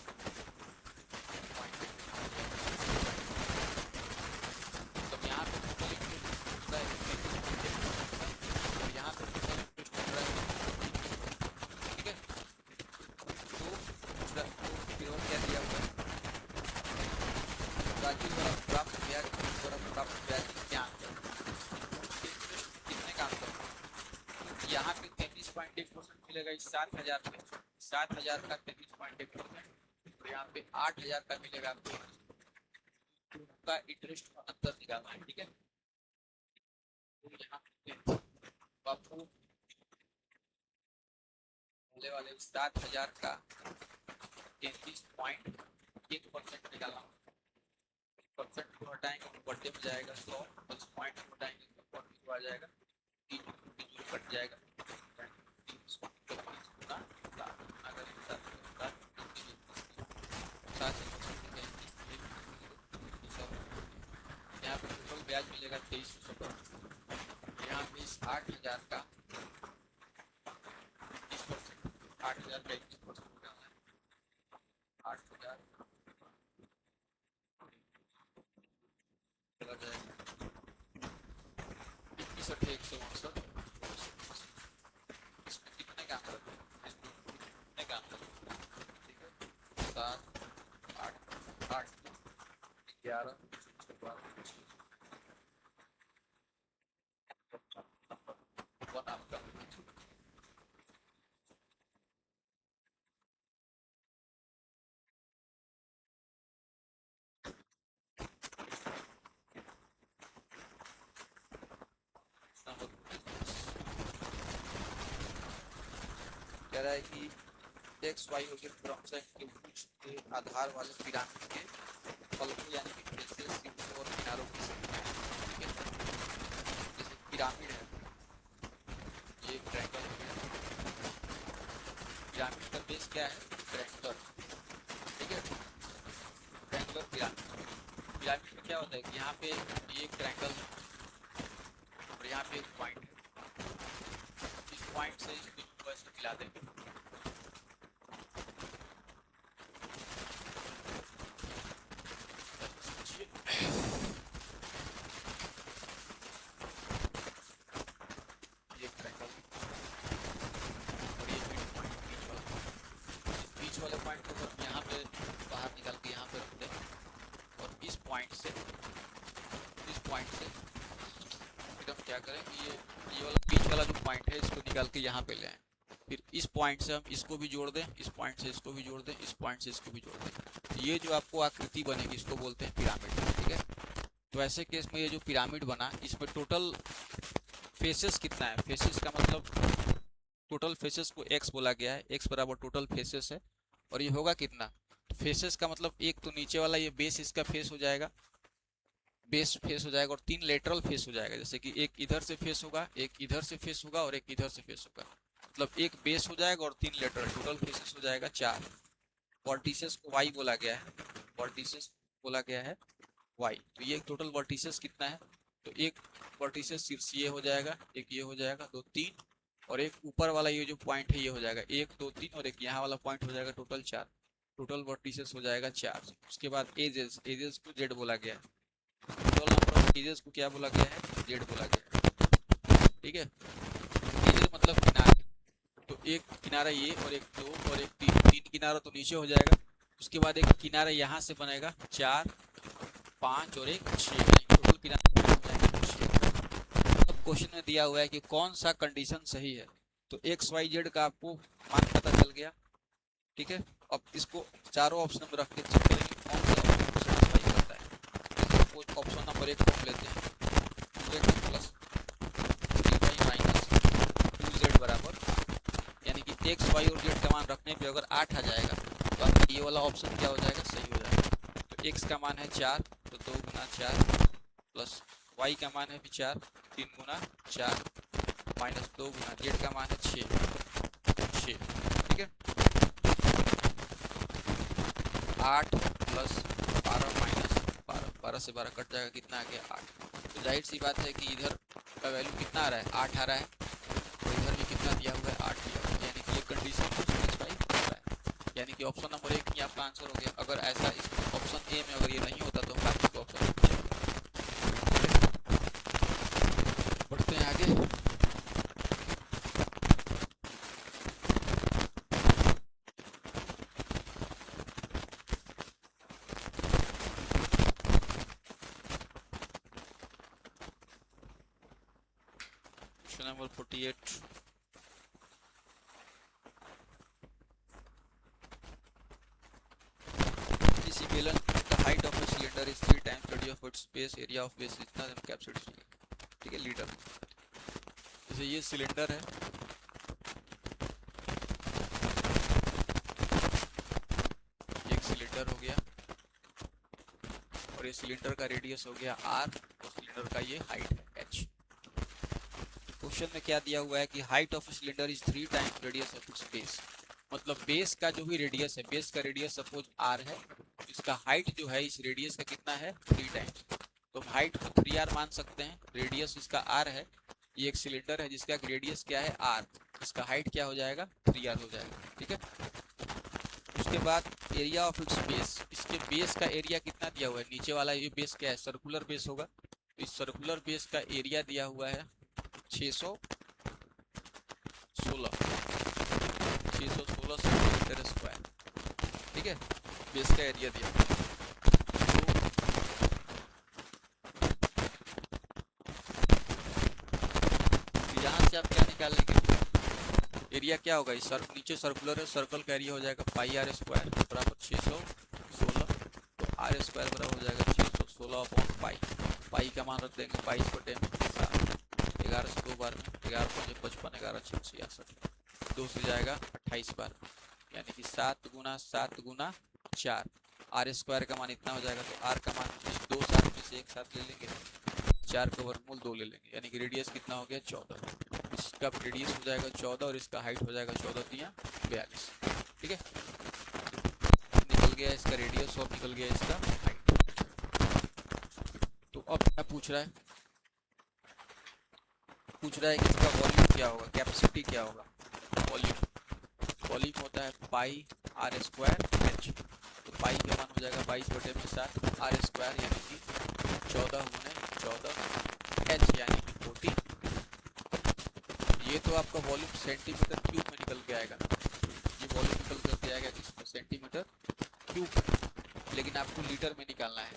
तब यहाँ पे टोटल इंटरेस्ट होता है और यहाँ पे टोटल इंटरेस्ट हो रहा है। ठीक है, तो दूसरा फिर और क्या दिया हुआ है? राजीव द्वारा प्राप्त ब्याज क्या अंतर? कितने का अंतर? यहाँ पे 33.1% मिलेगा इस 7,000 में, 7,000 का 33.1%, और यहाँ पे 8,000 का मिलेगा आपको। का इंटरेस्ट अंतर निकालना है। ठीक है, तो यहाँ पे आपको पहले वाले 7,000 का 33.1% निकालना। परसेंट को हटाएंगे तो बर्थडे में जाएगा 100, प्लस पॉइंट को हटाएंगे तो 40 आ जाएगा, 3 कट जाएगा। यहाँ पे टोटल ब्याज मिलेगा 2300। यहाँ पे इस 8,000 का 21%, 8,000 का 21% निकालना है। 8,000 चला जाएगा 21,169। इसमें कितने काम करते हैं? कितने काम करते हैं? ठीक है, 7 8 8 11 वन आपका कह रहा है कि एक्स वाई हो गए क्रमशः के बीच के आधार वाले पिरामिड के फलकों यानी कि फेसेस, शीर्षों और किनारों की संख्या। ठीक है, जैसे पिरामिड है, ये ट्रायंगल हो गया। पिरामिड का बेस क्या है? ट्रायंगल। ठीक है, ट्रायंगुलर पिरामिड। पिरामिड में क्या होता है कि यहाँ पे ये एक ट्रायंगल और यहाँ पे एक पॉइंट है। इस पॉइंट से इस बिंदु को ऐसे मिला देंगे। ये ट्रायंगल और ये मिड पॉइंट बीच पॉइंट है, इसको निकाल के यहाँ पे ले आए। फिर इस पॉइंट से हम इसको भी जोड़ दें, इस पॉइंट से इसको भी जोड़ दें, इस पॉइंट से इसको भी जोड़ दें। ये जो आपको आकृति बनेगी इसको बोलते हैं पिरामिड, ठीक है। तो ऐसे केस में ये जो पिरामिड बना, इसमें टोटल फेसेस कितना है, फेसेस का मतलब टोटल फेसेस को x बोला गया है, x बराबर टोटल फेसेस है। और ये होगा कितना, फेसेस का मतलब एक तो नीचे वाला ये बेस इसका फेस हो जाएगा, बेस फेस हो जाएगा, और 3 लेटरल फेस हो जाएगा, जैसे कि एक इधर से फेस होगा, एक इधर से फेस होगा और एक इधर से फेस होगा। मतलब एक बेस हो जाएगा और 3 लेटरल, टोटल फेसेस हो जाएगा 4। वर्टिसेस को y बोला गया है, वर्टिसेस बोला गया है y। तो ये टोटल वर्टिसेस कितना है, तो एक वर्टिसेस शीर्षीय हो जाएगा, एक ये हो जाएगा, 2 3, और एक ऊपर वाला ये जो पॉइंट है ये हो जाएगा 1 2 3, और एक यहाँ वाला पॉइंट हो जाएगा, टोटल 4। टोटल वर्टिसेस हो जाएगा 4। उसके बाद एजेस, एजेस को z बोला गया है, टोटल नंबर ऑफ एजेस को क्या बोला गया है, z बोला गया है, ठीक है। एजेस मतलब किनारे, तो एक किनारा ये और एक 2 और एक 3, 3 किनारा तो नीचे हो जाएगा। उसके बाद एक किनारा यहाँ से बनेगा 4 5 और एक 6, टोटल किनारा हो जाएगा 6। अब क्वेश्चन में दिया हुआ है कि कौन सा कंडीशन सही है, तो एक्स वाई जेड का आपको मान पता चल गया, ठीक है। अब इसको चारों ऑप्शन में रख के चेक करेंगे कौन सा ऑप्शन सही करता है। ऑप्शन नंबर 1 को लेते हैं, 2x plus 3y minus 2z बराबर, यानी कि एक्स वाई और जेड का मान रखने पे अगर 8 आ जाएगा तो आपका ये वाला ऑप्शन क्या हो जाएगा, सही हो जाएगा। तो x का मान है 4, तो 2 गुना 4 प्लस y का मान है भी 4, 3 गुना 4 माइनस 2 गुना z का मान है 6, ठीक है। 8 प्लस 12 माइनस 12, 12 से 12 कट जाएगा, कितना आ गया 8। तो जाहिर सी बात है कि इधर का वैल्यू कितना आ रहा है, 8 आ रहा है, और इधर भी कितना दिया हुआ है, 8 दिया हुआ है, यानी कि ये कंडीशन को सेटिस्फाई कर रहा है, यानी कि ऑप्शन नंबर 1 ही आपका आंसर हो गया। अगर ऐसा इस ऑप्शन ए में अगर ये नहीं होता तो बाकी के ऑप्शन बढ़ते हैं आगे। Question number 48, this below the height of a cylinder is 3 times radius of its base, area of base इतना then capacity, ठीक है, लीटर। जैसे ये सिलेंडर है, एक सिलेंडर हो गया, और ये सिलेंडर का रेडियस हो गया r, और सिलेंडर का ये हाइट है h। क्वेश्चन में क्या दिया हुआ है कि height of cylinder is 3 times radius of its base, मतलब बेस का जो भी रेडियस है, बेस का रेडियस सपोज r है, इसका हाइट जो है इस रेडियस का कितना है, 3 टाइम्स। तो हम हाइट को 3r मान सकते हैं, रेडियस इसका r है, ये एक सिलेंडर है जिसका रेडियस क्या है r, इसका हाइट क्या हो जाएगा 3r हो जाएगा, ठीक है। उसके बाद एरिया ऑफ इट्स बेस, इसके बेस का एरिया कितना दिया हुआ है, नीचे वाला ये बेस क्या है, सर्कुलर बेस होगा, तो इस सर्कुलर बेस का एरिया दिया हुआ है 616 सेंटीमीटर स्क्वायर, ठीक है, बेस का एरिया दिया। तो यहाँ से आप क्या निकाल लेंगे, एरिया क्या होगा, इस नीचे सर्कुलर है, सर्कल का एरिया हो जाएगा पाई आर स्क्वायर बराबर 616, तो आर स्क्वायर बराबर हो जाएगा 616 अपॉन पाई, पाई का मान रख देंगे 22/7, 11 से 2 बार में 11 5 55, 11 6 66, 2 से जाएगा 28 बार, यानी कि 7 गुना 7 गुना 4, आर स्क्वायर का मान इतना हो जाएगा, तो आर का मान इस 2 साथ में से एक साथ ले लेंगे, 4 का वर्गमूल 2 ले लेंगे, यानी कि रेडियस कितना हो गया 14, इसका रेडियस हो जाएगा 14 और इसका हाइट हो जाएगा 14 तिया 42, ठीक है। निकल गया इसका रेडियस और निकल गया इसका हाइट। तो अब क्या पूछ रहा है, पूछ रहा है कि इसका वॉल्यूम क्या होगा, कैपेसिटी क्या होगा, वॉल्यूम होता है पाई आर स्क्वायर एच, तो पाई का मान हो जाएगा 22/7 आर स्क्वायर, यानी कि 14 गुने 14, एच यानी कि 40। ये तो आपका वॉल्यूम सेंटीमीटर क्यूब में निकल के आएगा, ये वॉल्यूम निकल करके आएगा इसमें सेंटीमीटर क्यूब, लेकिन आपको लीटर में निकालना है,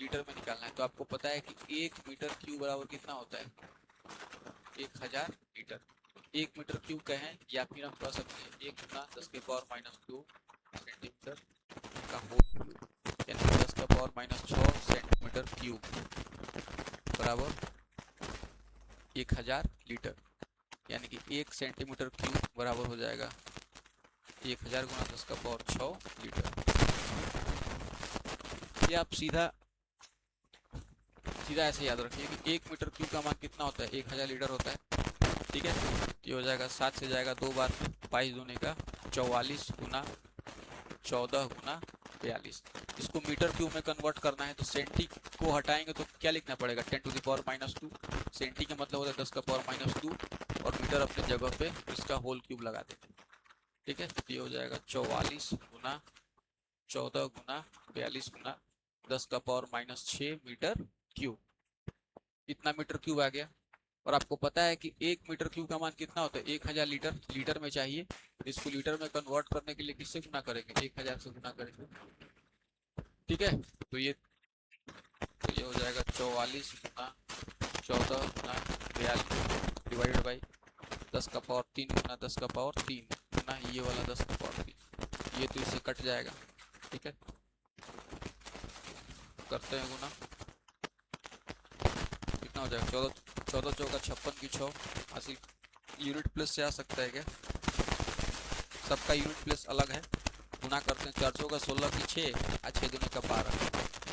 लीटर में निकालना है। तो आपको पता है कि 1 मीटर क्यूब बराबर कितना होता है, 1000 लीटर। 1 मीटर क्यूब कहें, या फिर हम कह सकते हैं 1 गुना 10⁻⁻2 सेंटीमीटर का होल क्यूब, यानी 10⁻⁻6 सेंटीमीटर क्यूब बराबर 1000 लीटर, यानी कि 1 सेंटीमीटर क्यूब बराबर हो जाएगा 1000 गुना 10⁻6 लीटर। ये आप सीधा ऐसे याद रखिए कि 1 मीटर क्यूब का मान कितना होता है, 1000 लीटर होता है। ठीक है, ये हो जाएगा 7 से जाएगा 2 बार, 22 दूनी का 44 गुना 14 गुना 42। इसको मीटर क्यूब में कन्वर्ट करना है तो सेंटी को हटाएंगे तो क्या लिखना पड़ेगा, 10⁻²। सेंटी का मतलब होता है 10⁻², और मीटर अपने जगह पे इसका होल क्यूब लगा देंगे। ठीक है, ये हो जाएगा 44 गुना 14 गुना 42 गुना 10⁻6 मीटर क्यूब। इतना मीटर क्यूब आ गया। और आपको पता है कि 1 मीटर क्यूब का मान कितना होता है, 1000 लीटर, लीटर में चाहिए। इसको लीटर में कन्वर्ट करने के लिए किससे गुना करेंगे, 1000 से गुना करेंगे। ठीक है, तो ये हो जाएगा 44 गुना 14 गुना 42 डिवाइडेड बाई 10⁻3 गुना 10⁻3 गुना ये वाला 10⁻3, ये तो इससे कट जाएगा। ठीक है, करते हैं गुना, कितना हो जाएगा 14 चौका 56 की 6 80। यूनिट प्लेस से आ सकता है क्या, सबका यूनिट प्लेस अलग है। गुना करते हैं 4 चौका 16 की 6 और 6 दूनी का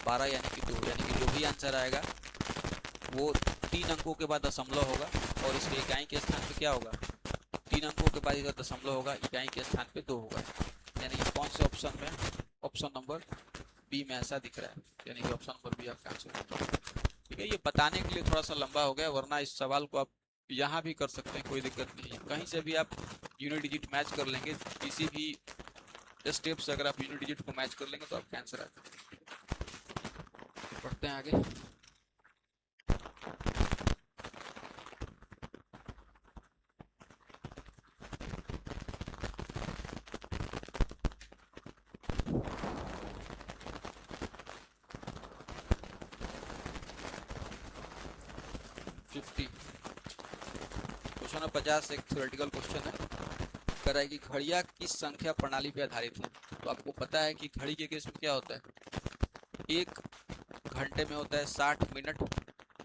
12 यानी कि 2, यानी कि जो भी आंसर आएगा वो 3 अंकों के बाद दशमलव होगा, और इसके इकाई के स्थान पे क्या होगा, 3 अंकों के बाद इधर दशमलव होगा, इकाई के स्थान पे 2 होगा। यानी कि कौन से ऑप्शन में, ऑप्शन नंबर बी में ऐसा दिख रहा है, यानी कि ऑप्शन नंबर बी आपका आंसर। ठीक है, ये बताने के लिए थोड़ा सा लंबा हो गया, वरना इस सवाल को आप यहाँ भी कर सकते हैं, कोई दिक्कत नहीं है। कहीं से भी आप यूनिट डिजिट मैच कर लेंगे, किसी भी स्टेप से अगर आप यूनिट डिजिट को मैच कर लेंगे तो आपका आंसर आ जाएगा। पढ़ते हैं आगे। क्वेश्चन 50 एक थ्योरेटिकल क्वेश्चन है, कह रहा है कि घड़ियां किस संख्या प्रणाली पे आधारित है। तो आपको पता है कि घड़ी के केस में क्या होता है, 1 घंटे में होता है 60 मिनट,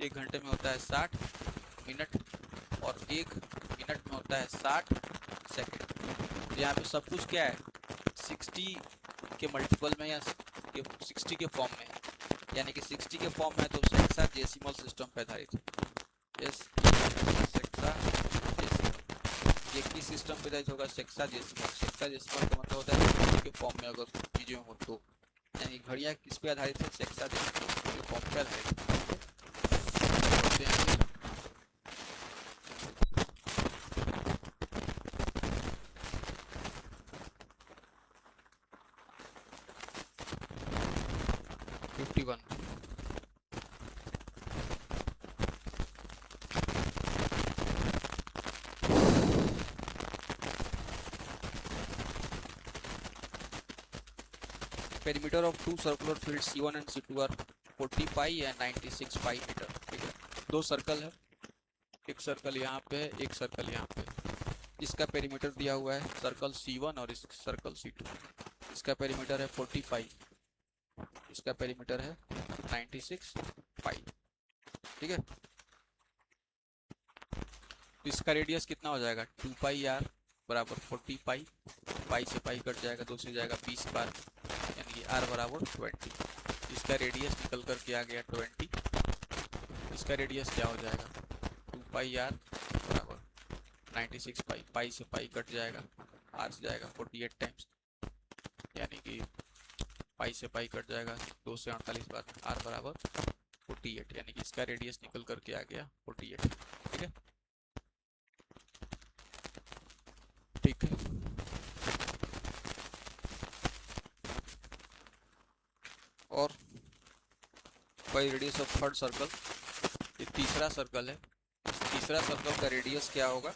1 घंटे में होता है 60 मिनट, और 1 मिनट में होता है 60 सेकंड। तो यहाँ पे सब कुछ क्या है, 60 के मल्टीपल में या 60 के फॉर्म में है, यानी कि 60 के फॉर्म में है तो हेक्साडेसिमल सिस्टम पे आधारित है। ये किस सिस्टम पे आधारित होगा, हेक्साडेसिमल। हेक्साडेसिमल का मतलब होता है 60 के फॉर्म में अगर चीजें हो तो, यानी घड़ियां किस पे आधारित है, हेक्साडेसिमल के फॉर्म पे आधारित है। 51 perimeter of two circular fields C1 and C2 are 40 pi and 96 pi meter। ठीक है, 2 सर्कल है, एक सर्कल यहाँ पे है, एक सर्कल यहाँ पे। इसका पेरीमीटर दिया हुआ है सर्कल C1 और इस सर्कल C2। इसका पेरीमीटर है 40 पाई, इसका पेरीमीटर है 96 पाई। ठीक है, तो इसका रेडियस कितना हो जाएगा, 2 पाई आर बराबर 40 पाई, पाई से पाई कट जाएगा, 2 से जाएगा 20 बार, यानी कि आर बराबर 20। इसका रेडियस निकल कर के आ गया 20। इसका रेडियस क्या हो जाएगा, 2 पाई आर बराबर 96 पाई, पाई से पाई कट जाएगा, आर से जाएगा 48 टाइम्स, यानी कि पाई से पाई कट जाएगा 2 से 48 बार, आर बराबर 48, यानी कि इसका रेडियस निकल करके आ गया 48। ठीक है, ठीक है। और by radius of third circle, ये तीसरा सर्कल है, तीसरा सर्कल का रेडियस क्या होगा,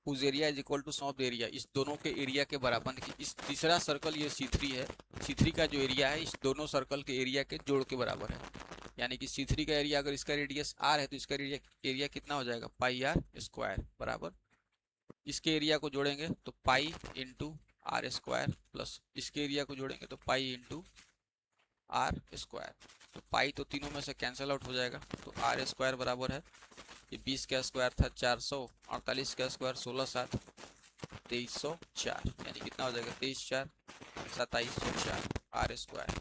उस area is equal to sum of area, इस दोनों के एरिया के बराबर की। इस तीसरा सर्कल ये C3 है, C3 का जो एरिया है इस दोनों सर्कल के एरिया के जोड़ के बराबर है। यानी कि C3 का एरिया अगर इसका रेडियस r है तो इसका एरिया कितना हो जाएगा, पाई आर स्क्वायर बराबर, इसके एरिया को जोड़ेंगे तो pi into R square plus इसके एरिया को जोड़ेंगे तो पाई इंटू आर स्क्वायर। तो पाई तो तीनों में से कैंसिल आउट हो जाएगा, तो आर स्क्वायर बराबर है, ये 20 का स्क्वायर था 400, 48 का स्क्वायर 16 7 2304, यानी कितना हो जाएगा 23 4 2704 आर स्क्वायर।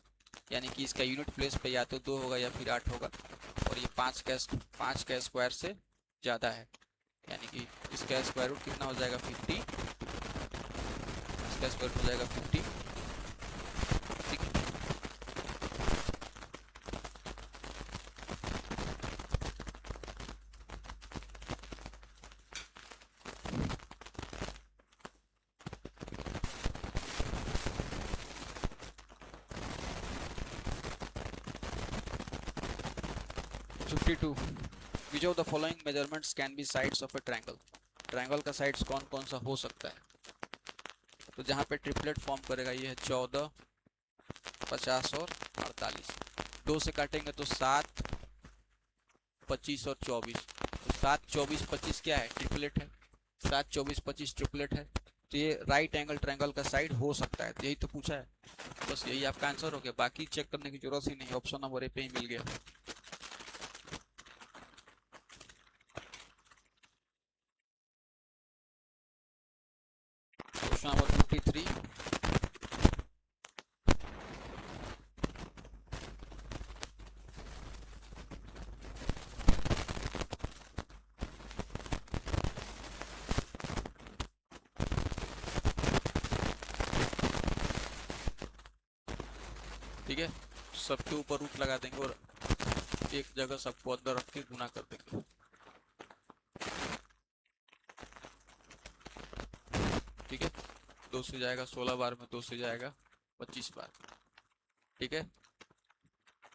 यानी कि इसका यूनिट प्लेस पे या तो 2 होगा या फिर 8 होगा, और ये 5 का स्क्वायर से ज़्यादा है, यानी कि इसका स्क्वायर रूट कितना हो जाएगा 50, इसका स्क्वायर रूट हो जाएगा 50। 52 which of the following measurements can be sides of A triangle. Triangle का साइड्स कौन कौन सा हो सकता है, तो जहाँ पे ट्रिपलेट फॉर्म करेगा ये है 14 50 और 48, 2 से काटेंगे तो 7 25 और 24, तो 7 24 25 क्या है, ट्रिपलेट है, 7 24 25 ट्रिपलेट है, तो ये राइट एंगल ट्रायंगल का साइड हो सकता है, यही तो पूछा है, बस यही आपका आंसर हो गया, बाकी चेक करने की जरूरत ही नहीं, ऑप्शन नंबर ए पे ही मिल गया। क्वेश्चन नंबर 53, ठीक है, सबके ऊपर रूट लगा देंगे और एक जगह सबको अंदर रख के गुना कर देंगे, ठीक है, 2 से जाएगा 16 बार में, 2 से जाएगा 25 बार, ठीक है,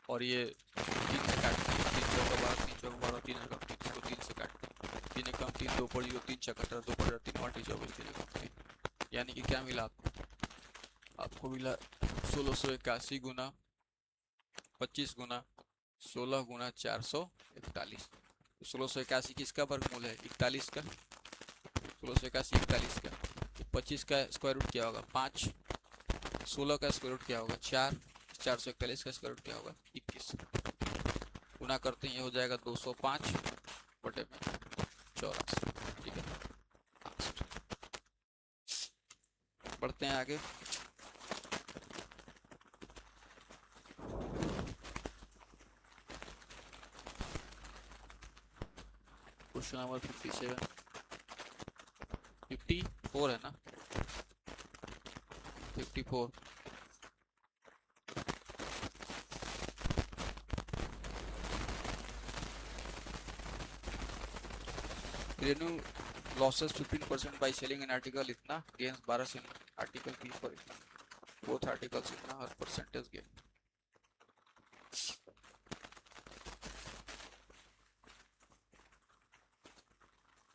और ये 3 से काट 3 चौका 12 3 चौका 12 3 एकम 3 इसको 3 से काट 3 एकम 3 2 पड़ 3 छक्का 2 पड़ 3 वाटी 24 3 एकम 3, यानी कि क्या मिला आपको मिला 1681 गुना 25 गुना 16 गुना 441। 1681 किसका वर्गमूल है, 41 का, 1681 41 का, 25 का स्क्वायर रूट क्या होगा 5, 16 का स्क्वायर रूट क्या होगा 4, 441 का स्क्वायर रूट क्या होगा 21, गुना करते हैं ये हो जाएगा 205 बटे में 84, ठीक है। बढ़ते हैं आगे, क्वेश्चन नंबर 57 54 है ना, 54 renew losses 15% by selling an article इतना, gains 12 से article B for इतना, both articles इतना और percentage gain।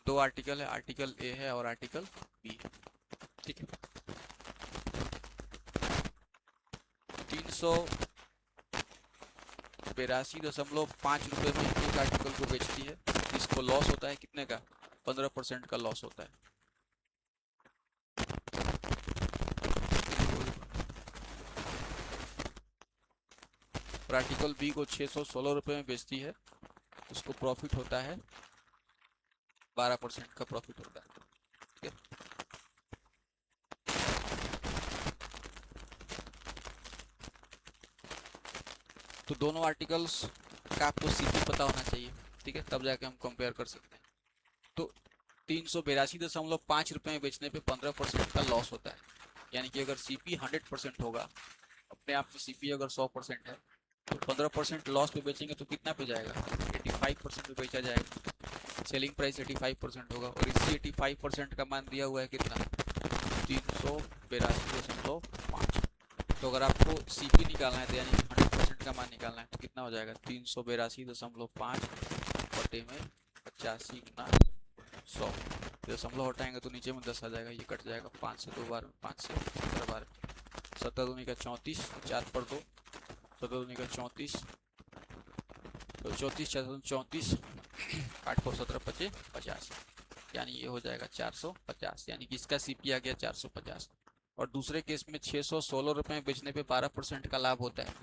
दो आर्टिकल है, आर्टिकल ए है और आर्टिकल बी है, ठीक है। 382.5 रुपए में एक आर्टिकल को बेचती है, इसको लॉस होता है कितने का, 15% का लॉस होता है, और आर्टिकल बी को 616 रुपए में बेचती है, उसको प्रॉफिट होता है 12% का प्रॉफिट होता है, ठीक है। तो दोनों आर्टिकल्स का आपको सीपी पता होना चाहिए, ठीक है, तब जाके हम कंपेयर कर सकते हैं। तो 382.5 रुपए में बेचने पे 15% का लॉस होता है, यानी कि अगर सीपी 100% होगा, अपने आप में सीपी अगर 100% है तो 15% लॉस पे बेचेंगे तो कितना पे जाएगा, 85% पे बेचा जाएगा, सेलिंग प्राइस 85% होगा, और इसी 85% का मान दिया हुआ है कितना 382.5। तो अगर आपको सीपी निकालना है तो यानी 100% का मान निकालना है तो कितना हो जाएगा 382.5 बटे में 85 गुना 100, दशमलव हटाएंगे तो नीचे में 10 आ जाएगा, ये कट जाएगा 5 से 2 बार में, 5 से 17 बार में, 17 दूनी का 34, 4 पर 2, 17 दूनी का 34, तो 34 8 4 17 25 50, यानी ये हो जाएगा 450, यानी कि इसका सीपी आ गया 450। और दूसरे केस में 616 रुपये बेचने पे 12% का लाभ होता है,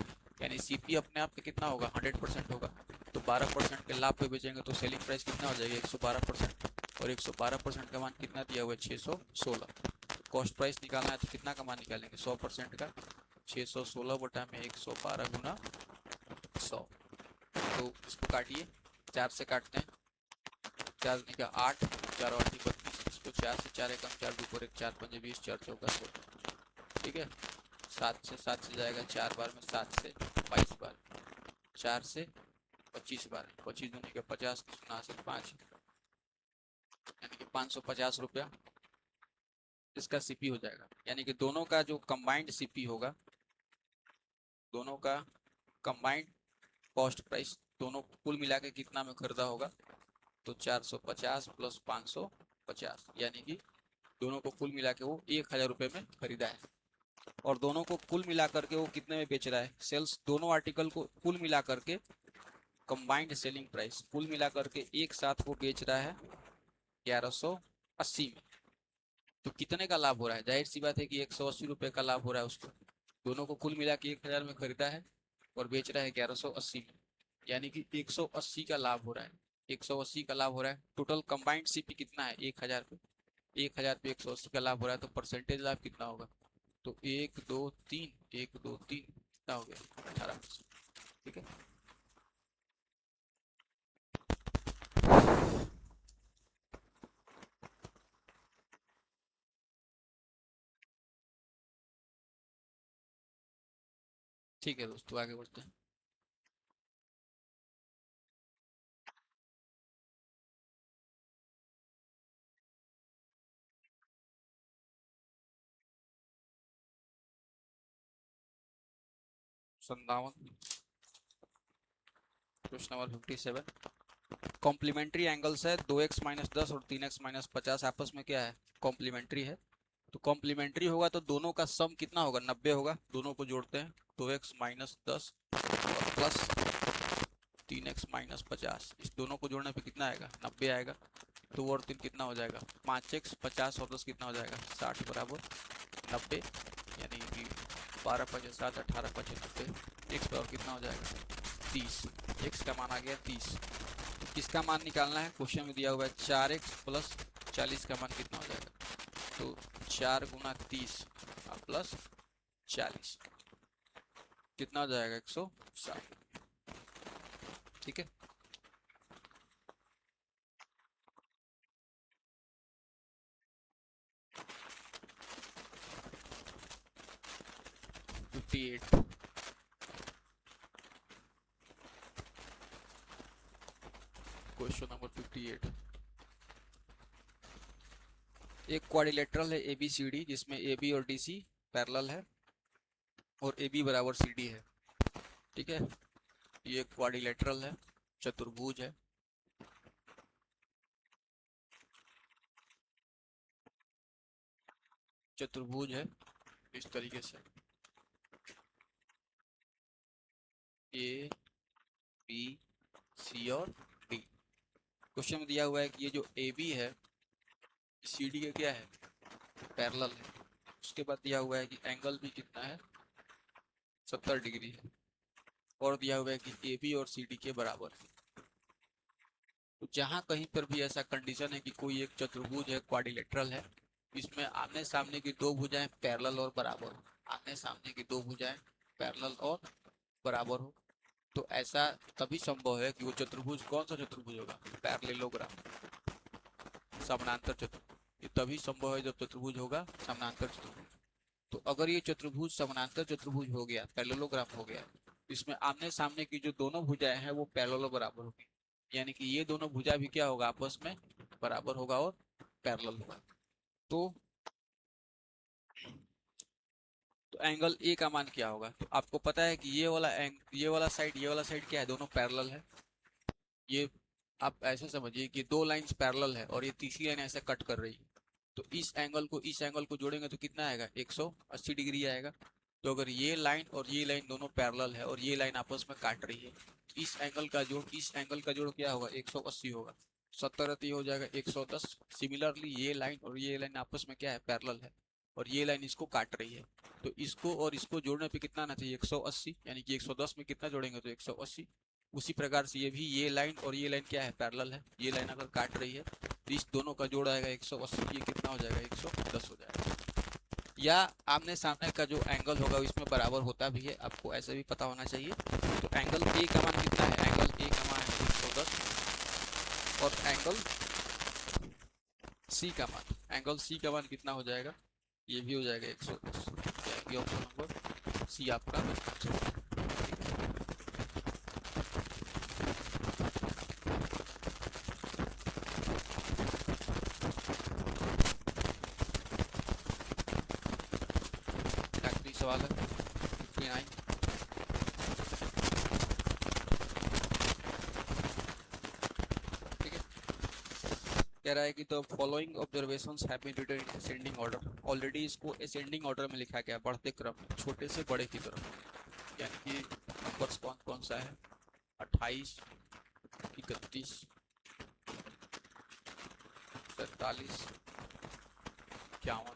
यानी सीपी अपने आप पे कितना होगा 100% होगा। तो 12% के लाभ पे बेचेंगे तो सेलिंग प्राइस कितना हो जाएगा 112%, और 112% का मान कितना दिया हुआ है 616। कॉस्ट प्राइस निकालना है तो कितना का मान निकालेंगे 100% का, 616 बटा में 112 गुना 100। तो इसको काटिए, 4 से काटते हैं, 4 का 8, 4 और 8 32, इसको 4 से 4 एकम 4 ऊपर 1 4 5 20 4 चौका 16, ठीक है। 7 से जाएगा 4 बार में, 7 से 22 बार, 4 से 25 बार, 25 दूनी के 50, 5, यानी कि 550 रुपया इसका सीपी हो जाएगा। यानी कि दोनों का जो कंबाइंड सीपी होगा, दोनों का कंबाइंड कॉस्ट प्राइस, दोनों कुल मिला के कितना में खरीदा होगा, तो 450 प्लस 550, यानी कि दोनों को कुल मिला के वो 1000 रुपये में खरीदा है। और दोनों को कुल मिला करके वो कितने में बेच रहा है, सेल्स, दोनों आर्टिकल को कुल मिला करके कंबाइंड सेलिंग प्राइस कुल मिला करके एक साथ वो बेच रहा है 1180 में। तो कितने का लाभ हो रहा है, जाहिर सी बात है कि 180 रुपये का लाभ हो रहा है उसको। दोनों को कुल मिला के 1000 में खरीदा है और बेच रहा है 1180 में, यानी कि 180 का लाभ हो रहा है, 180 का लाभ हो रहा है। टोटल कंबाइंड सीपी कितना है 1000 पे, 1000 पे 180 का लाभ हो रहा है, तो परसेंटेज लाभ कितना होगा, तो 1 2 3 1 2 3 कितना हो गया 18%, ठीक है। ठीक है दोस्तों, आगे बढ़ते हैं। संदावन, क्वेश्चन नंबर 57। कॉम्प्लीमेंट्री एंगल्स है 2x माइनस 10 और 3x माइनस 50 आपस में क्या है, कॉम्प्लीमेंट्री है। तो कॉम्प्लीमेंट्री होगा तो दोनों का सम कितना होगा 90 होगा। दोनों को जोड़ते हैं, 2x माइनस 10 और प्लस 3x माइनस 50, इस दोनों को जोड़ने पे कितना आएगा 90 आएगा। 2 और 3 कितना हो जाएगा 5x, 50 और 10 कितना हो जाएगा 60 बराबर 90, यानी कि 12 5 7 18 5 90, x पर कितना हो जाएगा 30, x का मान आ गया 30। तो किसका मान निकालना है, क्वेश्चन में दिया हुआ है 4x प्लस 40 का मान कितना हो जाएगा, तो 4 गुना 30 प्लस 40 कितना हो जाएगा 160, ठीक है। Question number 58। एक क्वाड्रिलेटरल है ABCD जिसमें AB और DC पैरेलल है और AB बराबर CD है, ठीक है। ये क्वाड्रिलेटरल है, चतुर्भुज है। चतुर्भुज है इस तरीके से, A B C और D। क्वेश्चन में दिया हुआ है कि ये जो AB है CD के क्या है पैरेलल है। उसके बाद दिया हुआ है कि एंगल भी कितना है 70 डिग्री है, और दिया हुआ है कि AB और CD के बराबर है। तो जहां कहीं पर भी ऐसा कंडीशन है कि कोई एक चतुर्भुज है क्वाड्रिलेटरल है, इसमें आमने सामने की दो भुजाएं पैरेलल और बराबर हो, आमने सामने की दो भुजाएं पैरेलल और बराबर हो, तो ऐसा तभी संभव है कि वो चतुर्भुज कौन सा चतुर्भुज होगा, पैरेललोग्राम, समानांतर चतुर्भुज। ये तभी संभव है जब चतुर्भुज होगा समानांतर चतुर्भुज। तो अगर ये चतुर्भुज समानांतर चतुर्भुज हो गया, पैरेललोग्राम हो गया, इसमें आमने सामने की जो दोनों भुजाएं हैं वो पैरेलल बराबर होगी, यानी कि ये दोनों भुजा भी क्या होगा आपस में बराबर होगा और पैरेलल होगा। तो एंगल ए का मान क्या होगा, तो आपको पता है कि ये वाला साइड क्या है, दोनों पैरेलल है। ये आप ऐसे समझिए कि दो लाइंस पैरेलल है और ये तीसरी लाइन ऐसे कट कर रही है, तो इस एंगल को जोड़ेंगे तो कितना आएगा 180 डिग्री आएगा। तो अगर ये लाइन और ये लाइन दोनों पैरेलल है और ये लाइन आपस में काट रही है, इस एंगल का जोड़ क्या होगा, 180 होगा। 70 हो जाएगा 110। सिमिलरली ये लाइन और ये लाइन आपस में क्या है, पैरेलल है, और ये लाइन इसको काट रही है, तो इसको और इसको जोड़ने पे कितना आना चाहिए, 180, यानी कि 110 में कितना जोड़ेंगे तो 180। उसी प्रकार से ये भी, ये लाइन और ये लाइन क्या है, पैरेलल है, ये लाइन अगर काट रही है तो इस दोनों का जोड़ आएगा 180, ये कितना हो जाएगा, 110 हो जाएगा। या आमने सामने का जो एंगल होगा इसमें बराबर होता भी है, आपको ऐसे भी पता होना चाहिए। तो एंगल ए का मान कितना है, एंगल ए का मान है 110, और एंगल सी का मान कितना हो जाएगा, ये भी हो जाएगा 110। ऑप्शन नंबर सी आपका आंसर। आखिरी सवाल है 59। ठीक है, कह रहा है कि तो following observations have been written in ascending order. Already इसको असेंडिंग ऑर्डर में लिखा गया, बढ़ते क्रम में, छोटे से बड़े की तरफ, यानी कि नंबर्स कौन कौन सा है, 28, 31, 47, 51,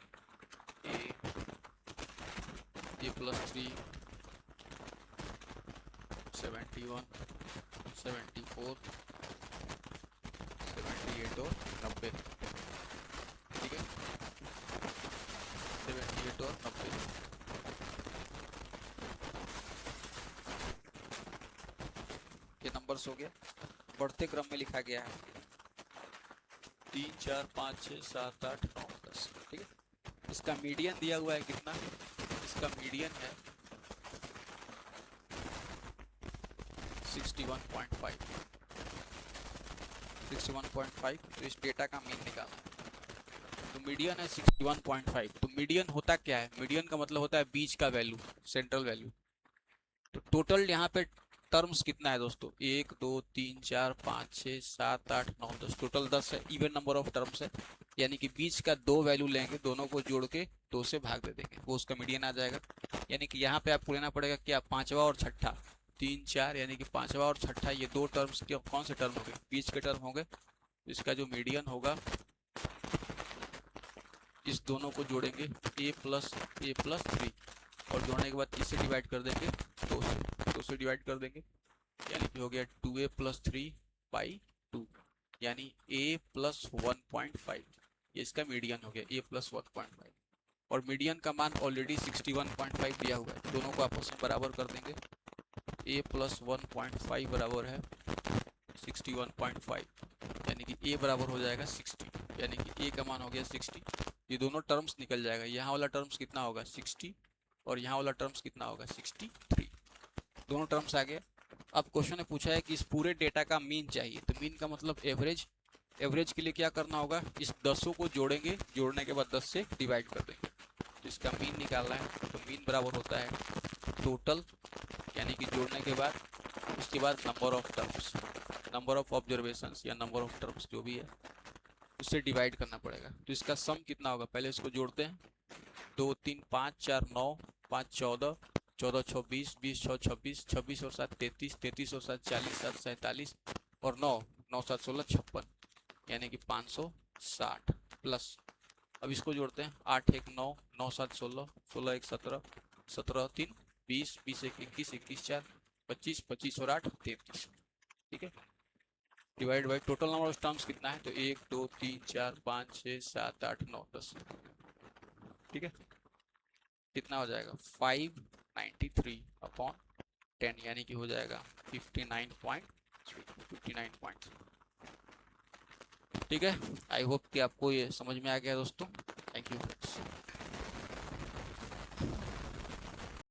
ए प्लस 3, 71, 74, 78 और 90। ठीक है, 78 और 90। ये नंबर्स हो गया, बढ़ते क्रम में लिखा गया है, 3, 4, 5, 6, 7, 8, 9, 10। ठीक है, इसका मीडियन दिया हुआ है कितना, इसका मीडियन है 61.5। 61.5, तो इस डेटा का मीन निकालना है। तो मीडियन है 61.5। तो मीडियन होता क्या है, मीडियन का मतलब होता है बीच का वैल्यू, सेंट्रल वैल्यू। तो टोटल यहाँ पे टर्म्स कितना है दोस्तों, 1, 2, 3, 4, 5, 6, 7, 8, 9, 10, टोटल 10 है, इवन नंबर ऑफ टर्म्स है, यानी कि बीच का 2 वैल्यू लेंगे, दोनों को जोड़ के 2 से भाग दे देंगे, वो उसका मीडियन आ जाएगा। यानी कि यहाँ पे आपको लेना पड़ेगा क्या, पांचवा और छठा, 3, 4, यानी कि पांचवा और छठा, ये 2 टर्म्स के कौन से टर्म हो गए, बीच के टर्म हो गए। इसका जो मीडियन होगा, इस दोनों को जोड़ेंगे, a प्लस 3, और जोड़ने के बाद किससे डिवाइड कर देंगे, 2 से डिवाइड कर देंगे, यानी कि हो गया 2a प्लस 3/2, यानी a प्लस 1.5, ये इसका मीडियन हो गया, a प्लस 1.5। और मीडियन का मान ऑलरेडी 61.5 दिया हुआ है, दोनों को आपस में बराबर कर देंगे, a प्लस 1.5 बराबर है 61.5, यानी कि a बराबर हो जाएगा 60, यानी कि a का मान हो गया 60। ये दोनों टर्म्स निकल जाएगा, यहाँ वाला टर्म्स कितना होगा 60, और यहाँ वाला टर्म्स कितना होगा 63, दोनों टर्म्स आ गए। अब क्वेश्चन ने पूछा है कि इस पूरे डेटा का मीन चाहिए, तो मीन का मतलब एवरेज। एवरेज के लिए क्या करना होगा, इस 10 को जोड़ेंगे, जोड़ने के बाद 10 से डिवाइड कर देंगे, तो इसका मीन निकालना है। तो मीन बराबर होता है टोटल, यानी कि जोड़ने के बाद, उसके बाद number of terms, number of observations या नंबर ऑफ टर्म्स जो भी है, उससे डिवाइड करना पड़ेगा। तो इसका सम कितना होगा, पहले इसको जोड़ते हैं, 2, 3, 5, 4, 9, 5, 14, 14, 26, 20, 6, 26, 26 और 7, 33, 33 और 7, 40, 7, 47, और 9, 9, 7, 16, 56, यानी कि 560 प्लस। अब इसको जोड़ते हैं, 8, 1, 9, 9, 7, 16, 16, 1, 17, 17, 3, 20, 20, 1, 21, 21, 4, 25, 25 और 8, 33। ठीक है, divide by total number of terms कितना है, तो 1, 2, 3, 4, 5, 6, 7, 8, 9, 10। ठीक है, कितना हो जाएगा 593/10, यानी कि हो जाएगा 59.3। ठीक है, आई होप कि आपको ये समझ में आ गया दोस्तों। Thank you friends.